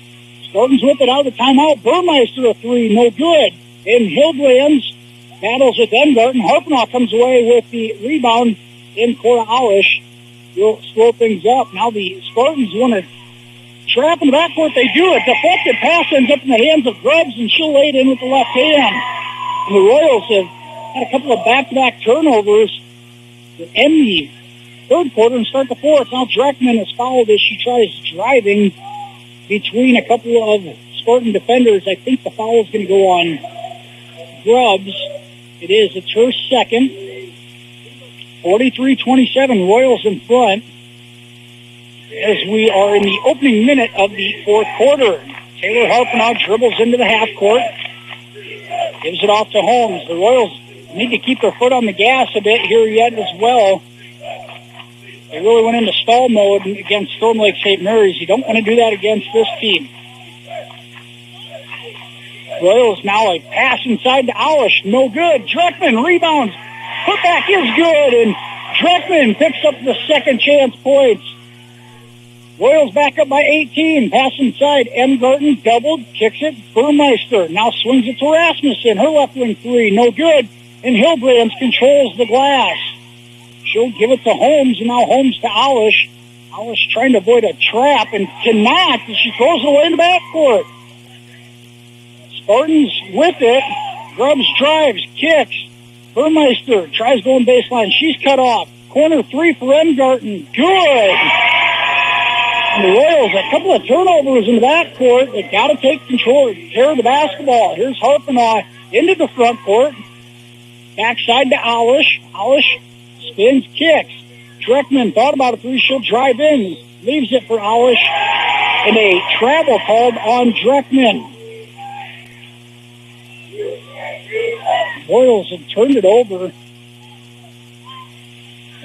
Spartans with it out of the timeout. Burmeister a 3, no good. And Hilbrand's battles with Engarten. Harpinaugh comes away with the rebound in Cora Alish. Will slow things up. Now the Spartans want to trap in the backcourt. They do it. Deflected pass ends up in the hands of Grubbs, and she'll lay it in with the left hand. And the Royals have had a couple of back-to-back turnovers to end the third quarter and start the fourth. Now Dreckman is fouled as she tries driving between a couple of Spartan defenders. I think the foul is going to go on Grubbs. It is. It's her second. 43-27, Royals in front as we are in the opening minute of the fourth quarter. Taylor Harpenow dribbles into the half court. Gives it off to Holmes. The Royals need to keep their foot on the gas a bit here yet as well. They really went into stall mode against Storm Lake St. Mary's. You don't want to do that against this team. Royals now a pass inside to Aulish. No good. Dreckman rebounds. Putback is good, and Dreckman picks up the second chance points. Royals back up by 18. Pass inside. M. Garten doubled, kicks it. Burmeister now swings it to Rasmussen. Her left wing three, no good. And Hillbrands controls the glass. She'll give it to Holmes, and now Holmes to Aulish. Aulish trying to avoid a trap and cannot, and she throws it away in the backcourt. Spartans with it. Grubbs drives, kicks. Burmeister tries going baseline. She's cut off. Corner three for Engarten. Good. And the Royals, a couple of turnovers in the backcourt. They got to take care of the basketball. Here's Harpenow into the front court. Backside to Aulish. Aulish spins, kicks. Dreckman thought about a three. She'll drive in. Leaves it for Aulish. And a travel called on Dreckman. Royals have turned it over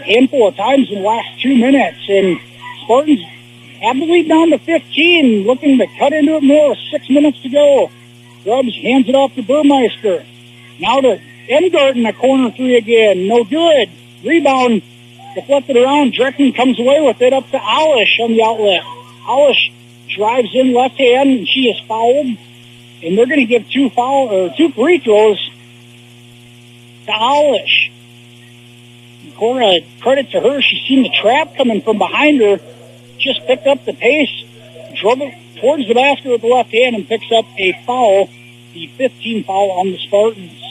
a handful of times in the last 2 minutes, and Spartans have the lead down to 15, looking to cut into it more. 6 minutes to go. Grubbs hands it off to Burmeister. Now to Engarten, a corner three again. No good. Rebound deflected around. Dreckman comes away with it up to Aulish on the outlet. Aulish drives in left hand, and she is fouled. And they're going to give two free throws to Aulish. Cora, credit to her. She's seen the trap coming from behind her. Just picked up the pace, drove it towards the basket with the left hand, and picks up a foul. The 15th foul on the Spartans.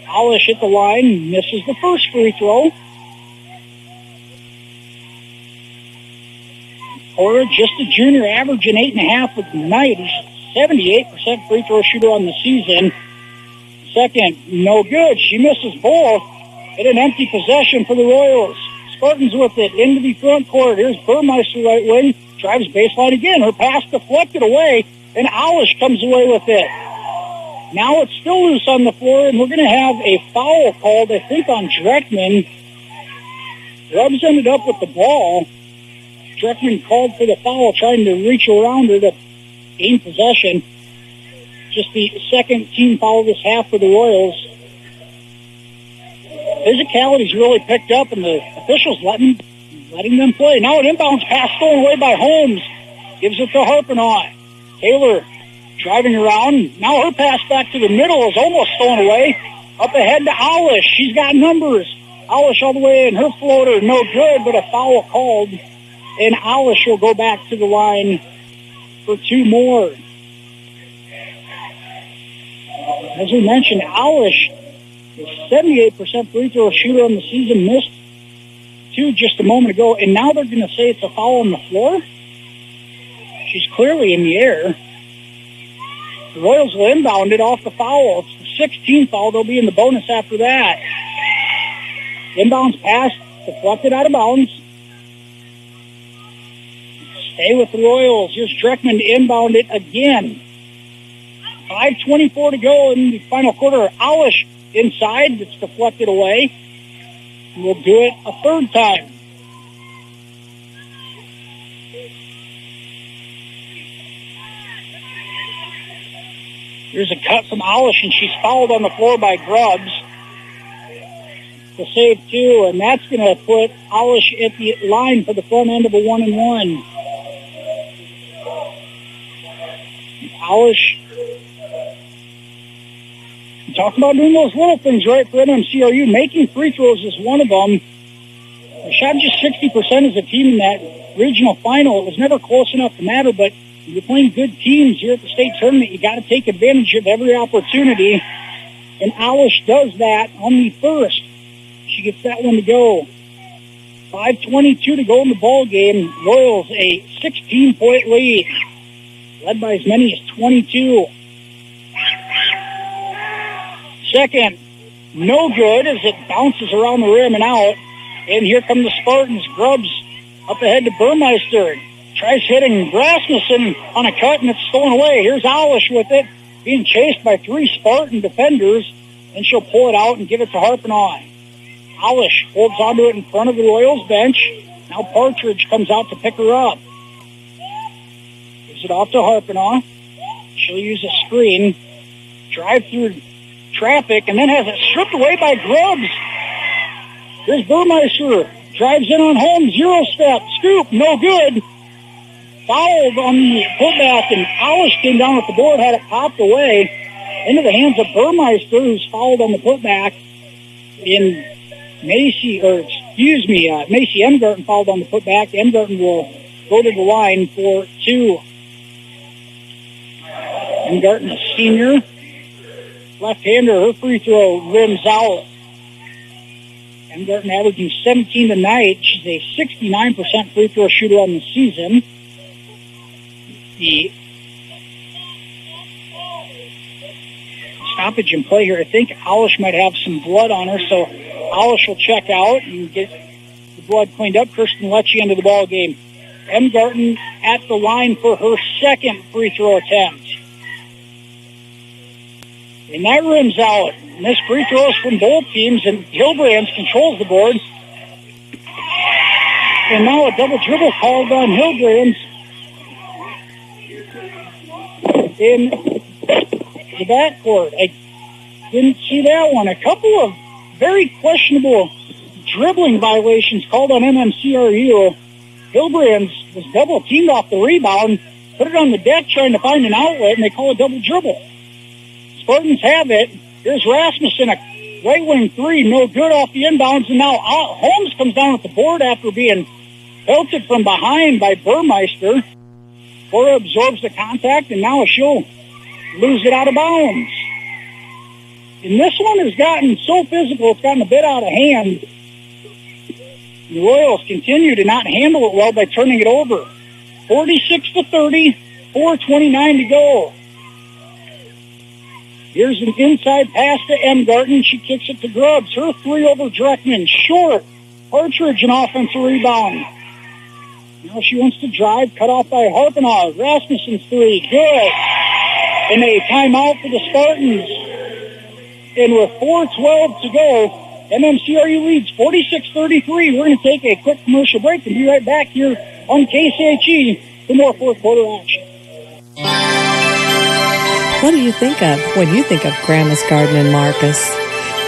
Aulish at the line, misses the first free throw. Cora, just a junior, averaging 8.5 of the night. He's 78% free throw shooter on the season. Second, no good. She misses both. At an empty possession for the Royals. Spartans with it into the front court. Here's Burmeister right wing. Drives baseline again. Her pass deflected away, and Aulish comes away with it. Now it's still loose on the floor, and we're going to have a foul called, I think, on Dreckman. Grubbs ended up with the ball. Dreckman called for the foul, trying to reach around her to gain possession. Just the second team foul this half for the Royals. Physicality's really picked up, and the officials letting them play. Now an inbounds pass stolen away by Holmes. Gives it to Harpenow. Taylor driving around. Now her pass back to the middle is almost stolen away. Up ahead to Aulish. She's got numbers. Aulish all the way in. Her floater, no good, but a foul called. And Aulish will go back to the line for two more. As we mentioned, Aulish is 78% free throw shooter on the season, missed two just a moment ago, and now they're going to say it's a foul on the floor. She's clearly in the air. The Royals will inbound it off the foul. It's the 16th foul. They'll be in the bonus after that. Inbounds pass, deflected out of bounds. Stay with the Royals. Here's Dreckman to inbound it again. 5:24 to go in the final quarter. Aulish inside. It's deflected away. We'll do it a third time. Here's a cut from Aulish, and she's fouled on the floor by Grubbs. To save two, and that's going to put Aulish at the line for the front end of a 1-and-1. Aulish, talk about doing those little things right for MMCRU. Making free throws is one of them. They shot just 60% as a team in that regional final. It was never close enough to matter, but you're playing good teams here at the state tournament. You got to take advantage of every opportunity, and Aulish does that on the first. She gets that one to go. 5:22 to go in the ball game. Royals a 16-point lead, led by as many as 22. Second, no good as it bounces around the rim and out. And here come the Spartans. Grubbs up ahead to Burmeister. Tries hitting Rasmussen on a cut, and it's stolen away. Here's Alish with it, being chased by 3 Spartan defenders, and she'll pull it out and give it to Harpenaugh. Alish holds onto it in front of the Royals bench. Now Partridge comes out to pick her up. Gives it off to Harpenaugh. She'll use a screen, drive through traffic, and then has it stripped away by Grubbs. Here's Burmeister. Drives in on home, 0-step, scoop, no good. Fouled on the putback, and Alish came down with the board, had it popped away into the hands of Burmeister, who's fouled on the putback. In Macy Emgarten fouled on the putback. Emgarten will go to the line for 2. Emgarten, a senior, left-hander. Her free throw rims out. Emgarten averaging 17 tonight. She's a 69% free throw shooter on the season. The stoppage in play here. I think Alish might have some blood on her, so Alish will check out and get the blood cleaned up. Kirsten Lecce into the ball game. Emgarten at the line for her second free throw attempt. And that rims out. Missed free throws from both teams, and Hillbrands controls the board. And now a double dribble called on Hillbrands in the backcourt. I didn't see that one. A couple of very questionable dribbling violations called on MMCRU. Hillbrands was double teamed off the rebound, put it on the deck trying to find an outlet, and they call a double dribble. Spartans have it. Here's Rasmussen, a right wing 3, no good off the inbounds, and now Holmes comes down with the board after being belted from behind by Burmeister. Cora absorbs the contact, and now she'll lose it out of bounds. And this one has gotten so physical, it's gotten a bit out of hand. The Royals continue to not handle it well by turning it over. 46-30, 4:29 to go. Here's an inside pass to Emgarten. She kicks it to Grubbs. Her 3 over Dreckman. Short. Partridge, an offensive rebound. Now she wants to drive. Cut off by Harpenaugh. Rasmussen's 3. Good. And a timeout for the Spartans. And with 4:12 to go, MMCRU leads 46-33. We're going to take a quick commercial break and be right back here on KCHE for more fourth quarter action. What do you think of when you think of Grandma's Garden in Marcus?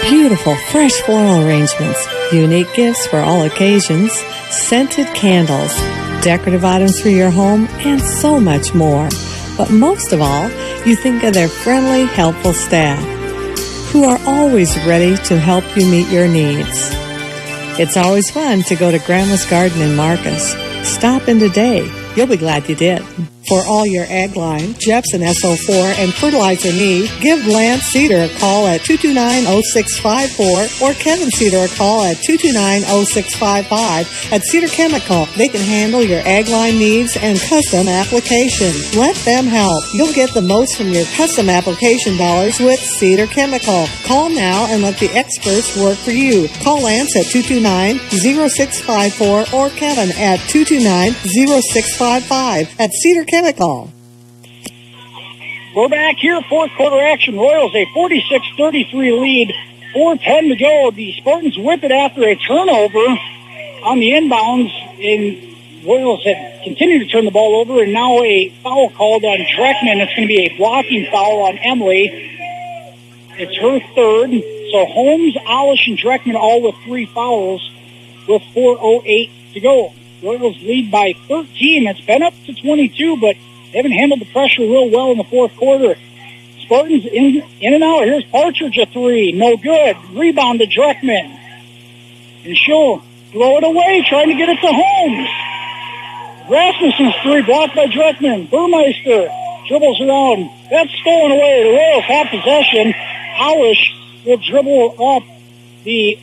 Beautiful, fresh floral arrangements, unique gifts for all occasions, scented candles, decorative items for your home, and so much more. But most of all, you think of their friendly, helpful staff, who are always ready to help you meet your needs. It's always fun to go to Grandma's Garden in Marcus. Stop in today. You'll be glad you did. For all your ag line, Jepson SO4, and fertilizer needs, give Lance Cedar a call at 229-0654 or Kevin Cedar a call at 229-0655. At Cedar Chemical, they can handle your ag line needs and custom application. Let them help. You'll get the most from your custom application dollars with Cedar Chemical. Call now and let the experts work for you. Call Lance at 229-0654 or Kevin at 229-0655 at Cedar Chemical. We're back here, fourth quarter action. Royals a 46-33 lead, 4:10 to go. The Spartans whip it after a turnover on the inbounds, and Royals have continued to turn the ball over, and now a foul called on Dreckman. It's going to be a blocking foul on Emily. It's her third. So Holmes, Alish, and Dreckman all with 3 fouls with 4:08 to go. Royals lead by 13. It's been up to 22, but they haven't handled the pressure real well in the fourth quarter. Spartans in and out. Here's Partridge, a 3. No good. Rebound to Dreckman. And she'll throw it away, trying to get it to Holmes. Rasmussen's 3 blocked by Dreckman. Burmeister dribbles around. That's stolen away. The Royals have possession. Alish will dribble off the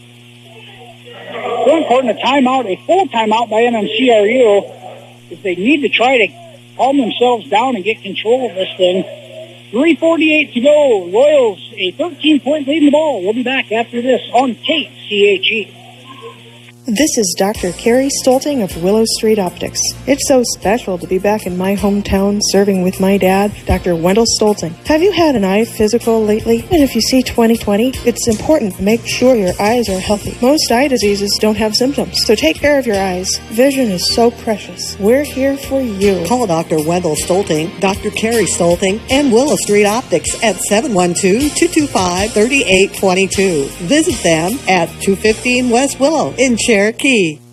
front court in a timeout, a full timeout by MMCRU, if they need to try to calm themselves down and get control of this thing. 3:48 to go. Royals a 13-point lead in the ball. We'll be back after this on KCHE. This is Dr. Carrie Stolting of Willow Street Optics. It's so special to be back in my hometown serving with my dad, Dr. Wendell Stolting. Have you had an eye physical lately? And if you see 20/20, it's important to make sure your eyes are healthy. Most eye diseases don't have symptoms, so take care of your eyes. Vision is so precious. We're here for you. Call Dr. Wendell Stolting, Dr. Carrie Stolting, and Willow Street Optics at 712-225-3822. Visit them at 215 West Willow in Cherokee.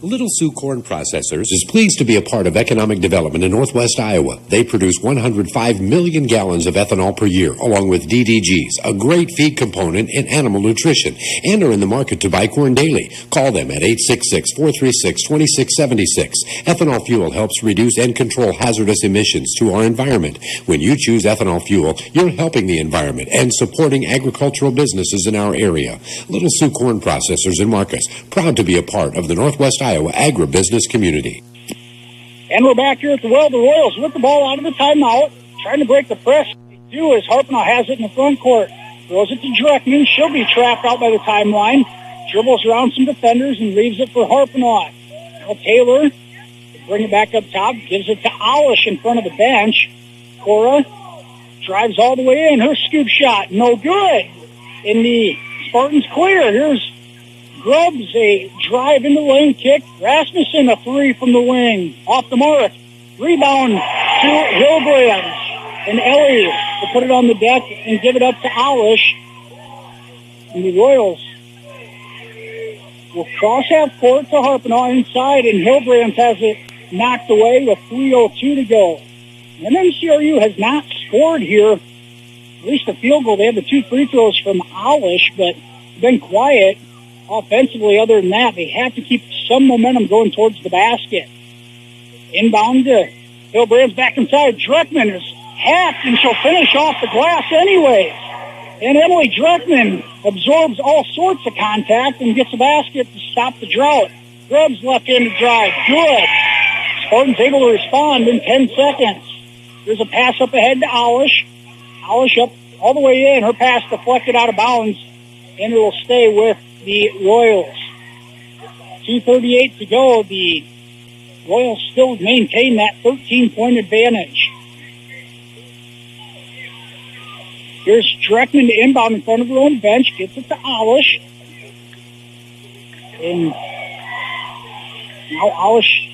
Little Sioux Corn Processors is pleased to be a part of economic development in northwest Iowa. They produce 105 million gallons of ethanol per year, along with DDGs, a great feed component in animal nutrition, and are in the market to buy corn daily. Call them at 866-436-2676. Ethanol fuel helps reduce and control hazardous emissions to our environment. When you choose ethanol fuel, you're helping the environment and supporting agricultural businesses in our area. Little Sioux Corn Processors in Marcus, proud to be a part of the Northwest Iowa agribusiness community. And we're back here at the well. The Royals with the ball out of the timeout, trying to break the press. They do as Harpenow has it in the front court. Throws it to Dreckman. She'll be trapped out by the timeline. Dribbles around some defenders and leaves it for Harpenow. Now Taylor, bring it back up top, gives it to Olish in front of the bench. Cora drives all the way in. Her scoop shot, no good. And the Spartans clear. Here's Grubbs, a drive into the lane kick. Rasmussen, a three from the wing. Off the mark. Rebound to Hillbrand. And Ellie will put it on the deck and give it up to Olish. And the Royals will cross half court to Harpenow inside, and Hillbrand has it knocked away with 3:02 to go. MMCRU has not scored here, at least a field goal. They have the two free throws from Olish, but been quiet offensively. Other than that, they have to keep some momentum going towards the basket. Inbound to Hillbrand's back inside. Dreckman is hacked, and she'll finish off the glass anyways. And Emily Dreckman absorbs all sorts of contact and gets a basket to stop the drought. Grubbs left-handed drive. Good. Spartans able to respond in 10 seconds. There's a pass up ahead to Olish. Olish up all the way in. Her pass deflected out of bounds, and it will stay with the Royals. 2:38 to go. The Royals still maintain that 13-point advantage. Here's Dreckman to inbound in front of her own bench. Gets it to Olish. And now Olish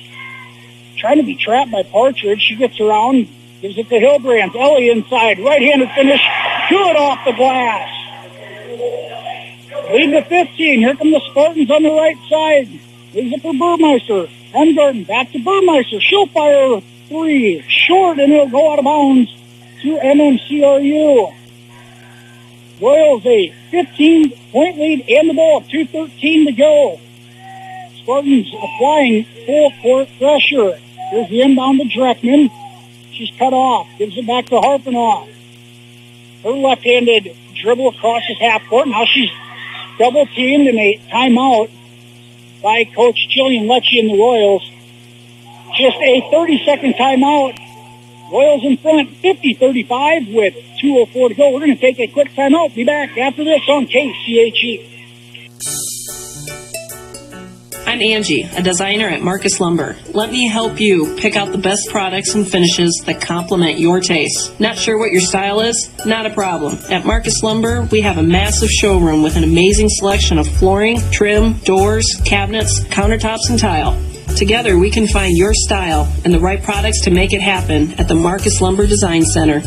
trying to be trapped by Partridge. She gets around, gives it to Hillbrand. Ellie inside. Right-handed finish. Good off the glass. Lead to 15. Here come the Spartans on the right side. Leaves it for Burmeister. Hemgarten back to Burmeister. She'll fire a three. Short, and it'll go out of bounds to MMCRU. Royals a 15-point lead and the ball. 2:13 to go. Spartans applying full court pressure. Here's the inbound to Dreckman. She's cut off. Gives it back to Harpenow. Her left-handed dribble across his half court. Now she's double-teamed in a timeout by Coach Jillian Lecce and the Royals. Just a 30-second timeout. Royals in front, 50-35 with 2:04 to go. We're going to take a quick timeout. Be back after this on KCHE. I'm Angie, a designer at Marcus Lumber. Let me help you pick out the best products and finishes that complement your taste. Not sure what your style is? Not a problem. At Marcus Lumber, we have a massive showroom with an amazing selection of flooring, trim, doors, cabinets, countertops, and tile. Together, we can find your style and the right products to make it happen at the Marcus Lumber Design Center.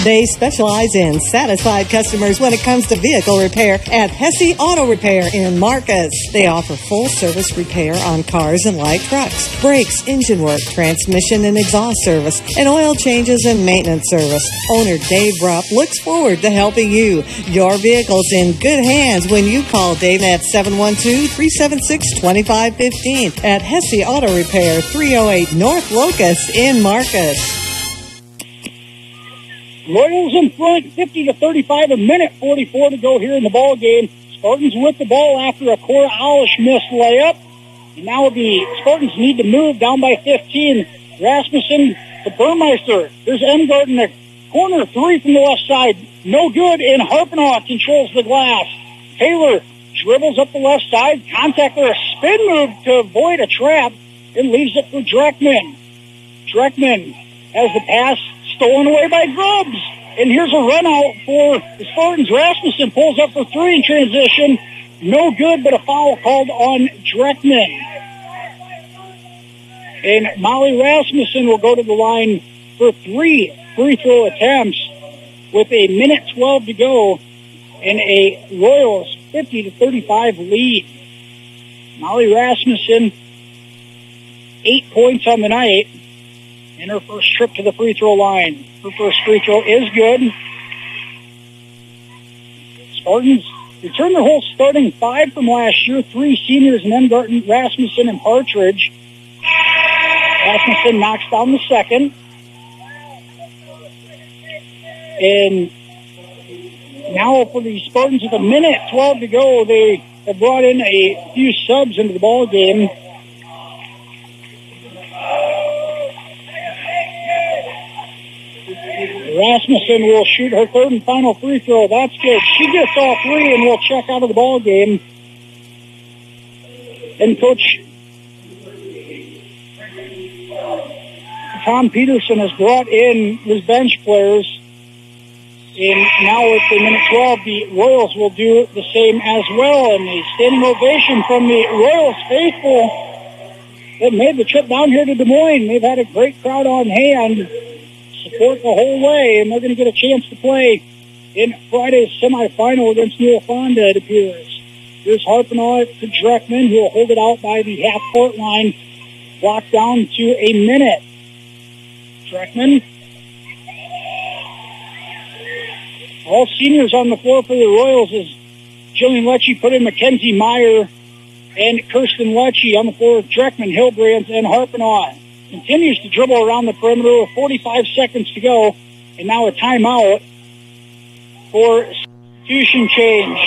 They specialize in satisfied customers when it comes to vehicle repair at Hesse Auto Repair in Marcus. They offer full-service repair on cars and light trucks, brakes, engine work, transmission and exhaust service, and oil changes and maintenance service. Owner Dave Rupp looks forward to helping you. Your vehicle's in good hands when you call Dave at 712-376-2515 at Hesse Auto Repair, 308 North Locust in Marcus. Royals in front, 50-35, a minute 44 to go here in the ball game. Spartans with the ball after a Cora Olish missed layup. And now the Spartans need to move down by 15. Rasmussen to Burmeister. There's Engarten, the corner three from the left side. No good, and Harpenaugh controls the glass. Taylor dribbles up the left side. Contact there, a spin move to avoid a trap, and leaves it for Dreckman. Dreckman has the pass stolen away by Grubbs. And here's a run out for the Spartans. Rasmussen pulls up for three in transition. No good, but a foul called on Dreckman. And Molly Rasmussen will go to the line for 3 free throw attempts with a minute 12 to go and a Royals 50-35 lead. Molly Rasmussen, 8 points on the night in her first trip to the free throw line. Her first free throw is good. Spartans return their whole starting 5 from last year. 3 seniors, Engarten, Rasmussen, and Partridge. Rasmussen knocks down the second. And now for the Spartans with a minute 12 to go, they have brought in a few subs into the ball game. Rasmussen will shoot her third and final free throw. That's good. She gets all 3 and will check out of the ball game. And Coach Tom Peterson has brought in his bench players. And now with the minute 12, the Royals will do the same as well. And a standing ovation from the Royals faithful that made the trip down here to Des Moines. They've had a great crowd on hand, support the whole way, and they're going to get a chance to play in Friday's semifinal against New Fonda, it appears. Here's Harpenaugh to Dreckman, who will hold it out by the half-court line, blocked down to a minute. Dreckman. All seniors on the floor for the Royals as Jillian Lecce put in Mackenzie Meyer and Kirsten Lecce on the floor with Dreckman, Hillbrands, and Harpenaugh. Continues to dribble around the perimeter with 45 seconds to go, and now a timeout for substitution change.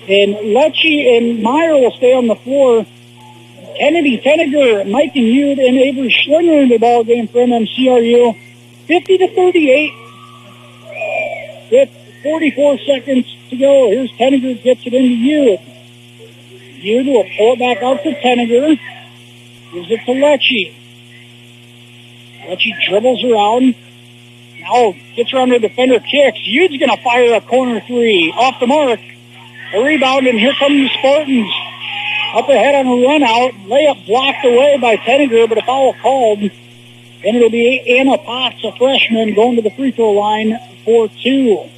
And Lecce and Meyer will stay on the floor. Kennedy Tenniger, Mike and Yude, and Avery Schlinger in the ball game for MMCRU. 50-38 with 44 seconds to go. Here's Tenniger, gets it into Yude. Yude will pull it back out to Tenniger. Gives it to Lecce. Lecce dribbles around. Now gets around the defender, kicks. Yude's going to fire a corner 3. Off the mark. A rebound, and here come the Spartans. Up ahead on a run out. Layup blocked away by Tenniger, but a foul called. And it'll be Anna Potts, a freshman, going to the free throw line for 2.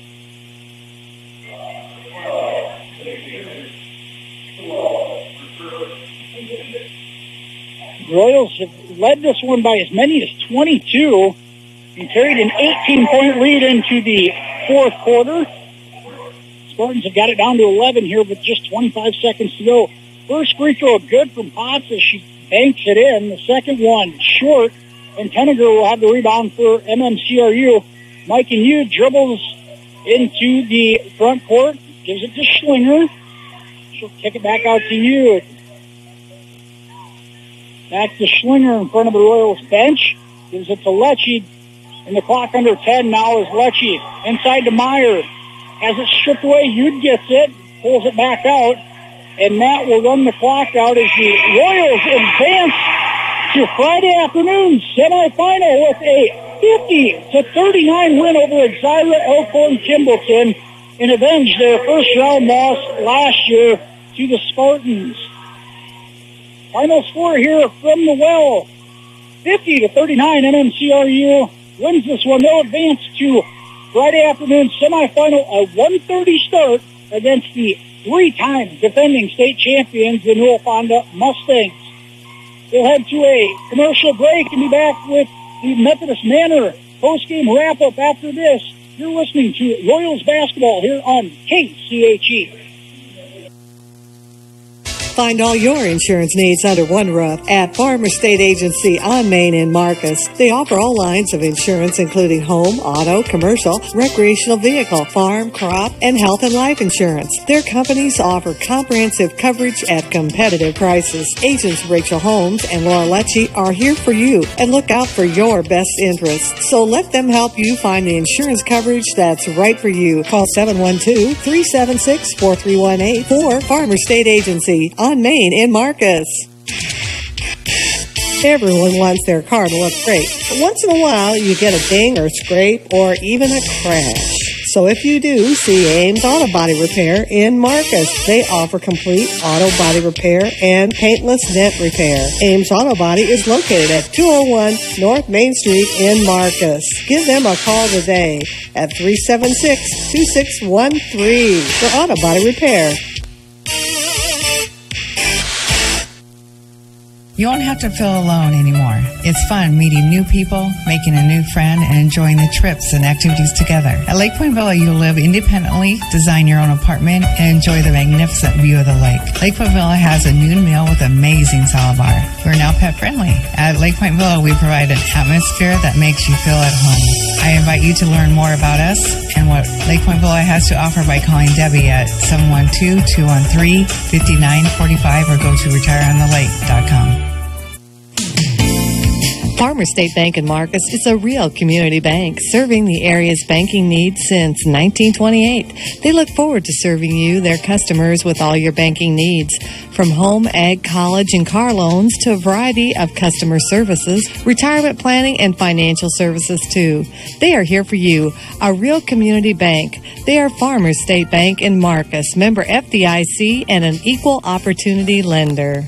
The Royals have led this one by as many as 22 and carried an 18-point lead into the fourth quarter. Spartans have got it down to 11 here with just 25 seconds to go. First free throw good from Potts as she banks it in. The second one short, and Tenniger will have the rebound for MMCRU. Mike and Yude dribbles into the front court, gives it to Schlinger. She'll kick it back out to Yude. Back to Schlinger in front of the Royals bench. Gives it to Lecce. And the clock under 10 now is Lecce. Inside to Meyer. Has it stripped away. Yude gets it. Pulls it back out. And Matt will run the clock out as the Royals advance to Friday afternoon semifinal with a 50-39 win over Exira-EHK Kimballton and avenge their first round loss last year to the Spartans. Final score here from the well, 50-39. MMCRU wins this one. They'll advance to Friday afternoon semifinal, a 1:30 start against the 3-time defending state champions, the New Fonda Mustangs. We'll head to a commercial break and be back with the Methodist Manor post-game wrap-up after this. You're listening to Royals basketball here on KCHE. Find all your insurance needs under one roof at Farmer State Agency on Main in Marcus. They offer all lines of insurance, including home, auto, commercial, recreational vehicle, farm, crop, and health and life insurance. Their companies offer comprehensive coverage at competitive prices. Agents Rachel Holmes and Laura Lecce are here for you and look out for your best interests. So let them help you find the insurance coverage that's right for you. Call 712-376-4318 for Farmer State Agency on Main in Marcus. Everyone wants their car to look great, but once in a while you get a ding or scrape or even a crash. So if you do, see Ames Auto Body Repair in Marcus. They offer complete auto body repair and paintless dent repair. Ames Auto Body is located at 201 North Main Street in Marcus. Give them a call today at 376-2613 for auto body repair. You won't have to feel alone anymore. It's fun meeting new people, making a new friend, and enjoying the trips and activities together. At Lake Point Villa, you'll live independently, design your own apartment, and enjoy the magnificent view of the lake. Lake Point Villa has a noon meal with amazing salad bar. We're now pet friendly. At Lake Point Villa, we provide an atmosphere that makes you feel at home. I invite you to learn more about us and what Lake Point Villa has to offer by calling Debbie at 712-213-5945 or go to retireonthelake.com. Farmer State Bank in Marcus is a real community bank serving the area's banking needs since 1928. They look forward to serving you, their customers, with all your banking needs. From home, ag, college, and car loans to a variety of customer services, retirement planning, and financial services too. They are here for you, a real community bank. They are Farmer State Bank in Marcus, member FDIC, and an equal opportunity lender.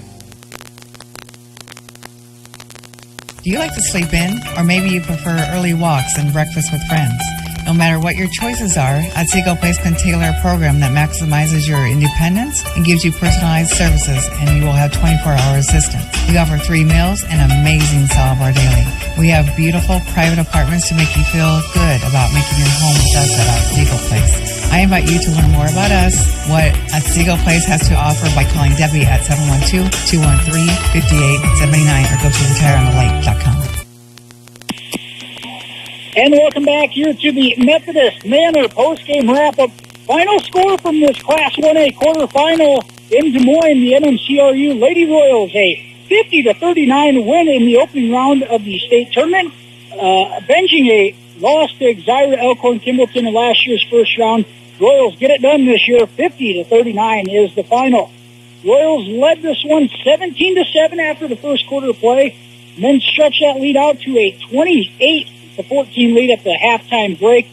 Do you like to sleep in? Or maybe you prefer early walks and breakfast with friends? No matter what your choices are, Otsego Place can tailor a program that maximizes your independence and gives you personalized services, and you will have 24-hour assistance. We offer 3 meals and amazing salad bar daily. We have beautiful private apartments to make you feel good about making your home with us at Otsego Place. I invite you to learn more about us, what Otsego Place has to offer by calling Debbie at 712-213-5879 or go to retireonthelake.com. And welcome back here to the Methodist Manor post-game wrap-up. Final score from this Class 1A quarterfinal in Des Moines. The MMCRU Lady Royals, a 50-39 win in the opening round of the state tournament, avenging a loss to Exira-EHK Kimballton in last year's first round. Royals get it done this year. 50-39 is the final. Royals led this one 17-7 after the first quarter of play, and then stretched that lead out to a 28-14 lead at the halftime break.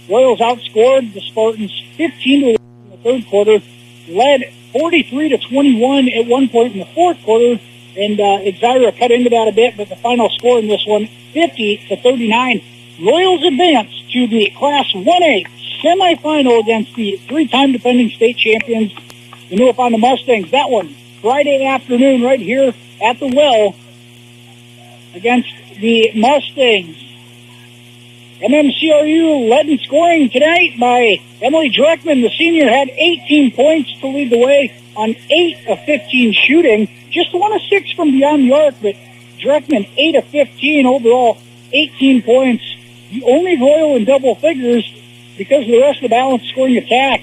Royals outscored the Spartans 15-11 in the third quarter, led 43-21 at one point in the fourth quarter, and Exira cut into that a bit, but the final score in this one, 50-39. Royals advance to the Class 1A semifinal against the 3-time defending state champions, the Newfoundland Mustangs. That one, Friday afternoon right here at the Well against the Mustangs. MMCRU led in scoring tonight by Emily Dreckman. The senior had 18 points to lead the way on 8 of 15 shooting. Just 1 of 6 from beyond the arc, but Dreckman 8 of 15 overall, 18 points. The only Royal in double figures because of the rest of the balanced scoring attack.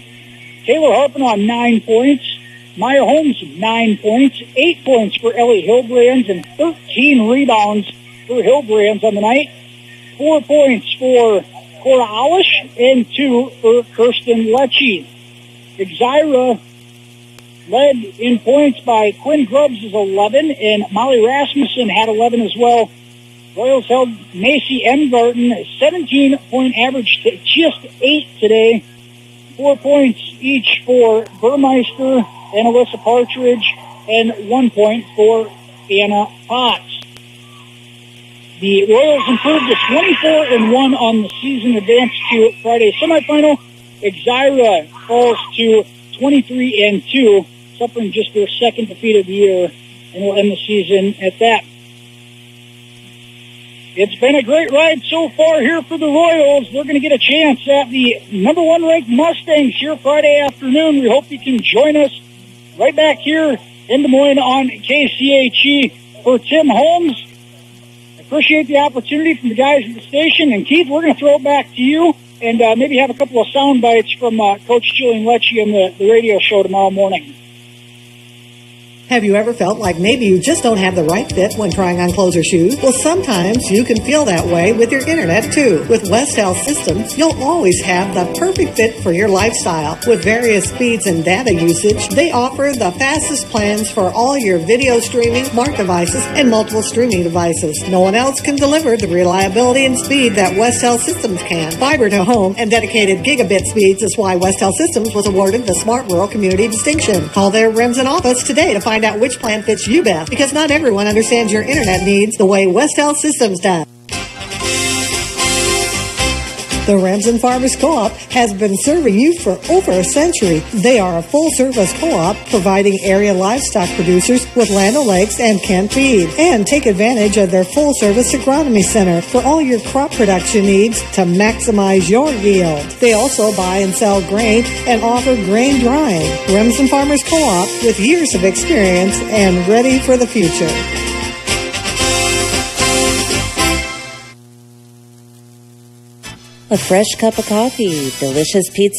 Taylor Harpin on 9 points. Maya Holmes, 9 points. 8 points for Ellie Hillbrands and 13 rebounds for Hillbrands on the night. 4 points for Cora Alish and 2 for Kirsten Lecce. Exira led in points by Quinn Grubbs is 11, and Molly Rasmussen had 11 as well. Royals held Macy Emgarten, 17-point average to just 8 today. 4 points each for Burmeister and Alyssa Partridge, and 1 point for Anna Potts. The Royals improved to 24-1 on the season, advanced to Friday's semifinal. Exira falls to 23-2, suffering just their second defeat of the year, and will end the season at that. It's been a great ride so far here for the Royals. They're going to get a chance at the number 1 ranked Mustangs here Friday afternoon. We hope you can join us right back here in Des Moines on KCHE. For Tim Holmes, appreciate the opportunity from the guys at the station. And Keith, we're going to throw it back to you and maybe have a couple of sound bites from Coach Jillian Lecce in the radio show tomorrow morning. Have you ever felt like maybe you just don't have the right fit when trying on clothes or shoes? Well, sometimes you can feel that way with your internet, too. With West Health Systems, you'll always have the perfect fit for your lifestyle. With various speeds and data usage, they offer the fastest plans for all your video streaming, smart devices, and multiple streaming devices. No one else can deliver the reliability and speed that West Health Systems can. Fiber to home and dedicated gigabit speeds is why West Health Systems was awarded the Smart Rural Community Distinction. Call their Remsen office today to find out which plan fits you best, because not everyone understands your internet needs the way West Health Systems does. The Remsen Farmers Co-op has been serving you for over a century. They are a full-service co-op providing area livestock producers with Land O'Lakes and canned feed. And take advantage of their full-service agronomy center for all your crop production needs to maximize your yield. They also buy and sell grain and offer grain drying. Remsen Farmers Co-op with years of experience and ready for the future. A fresh cup of coffee, delicious pizza,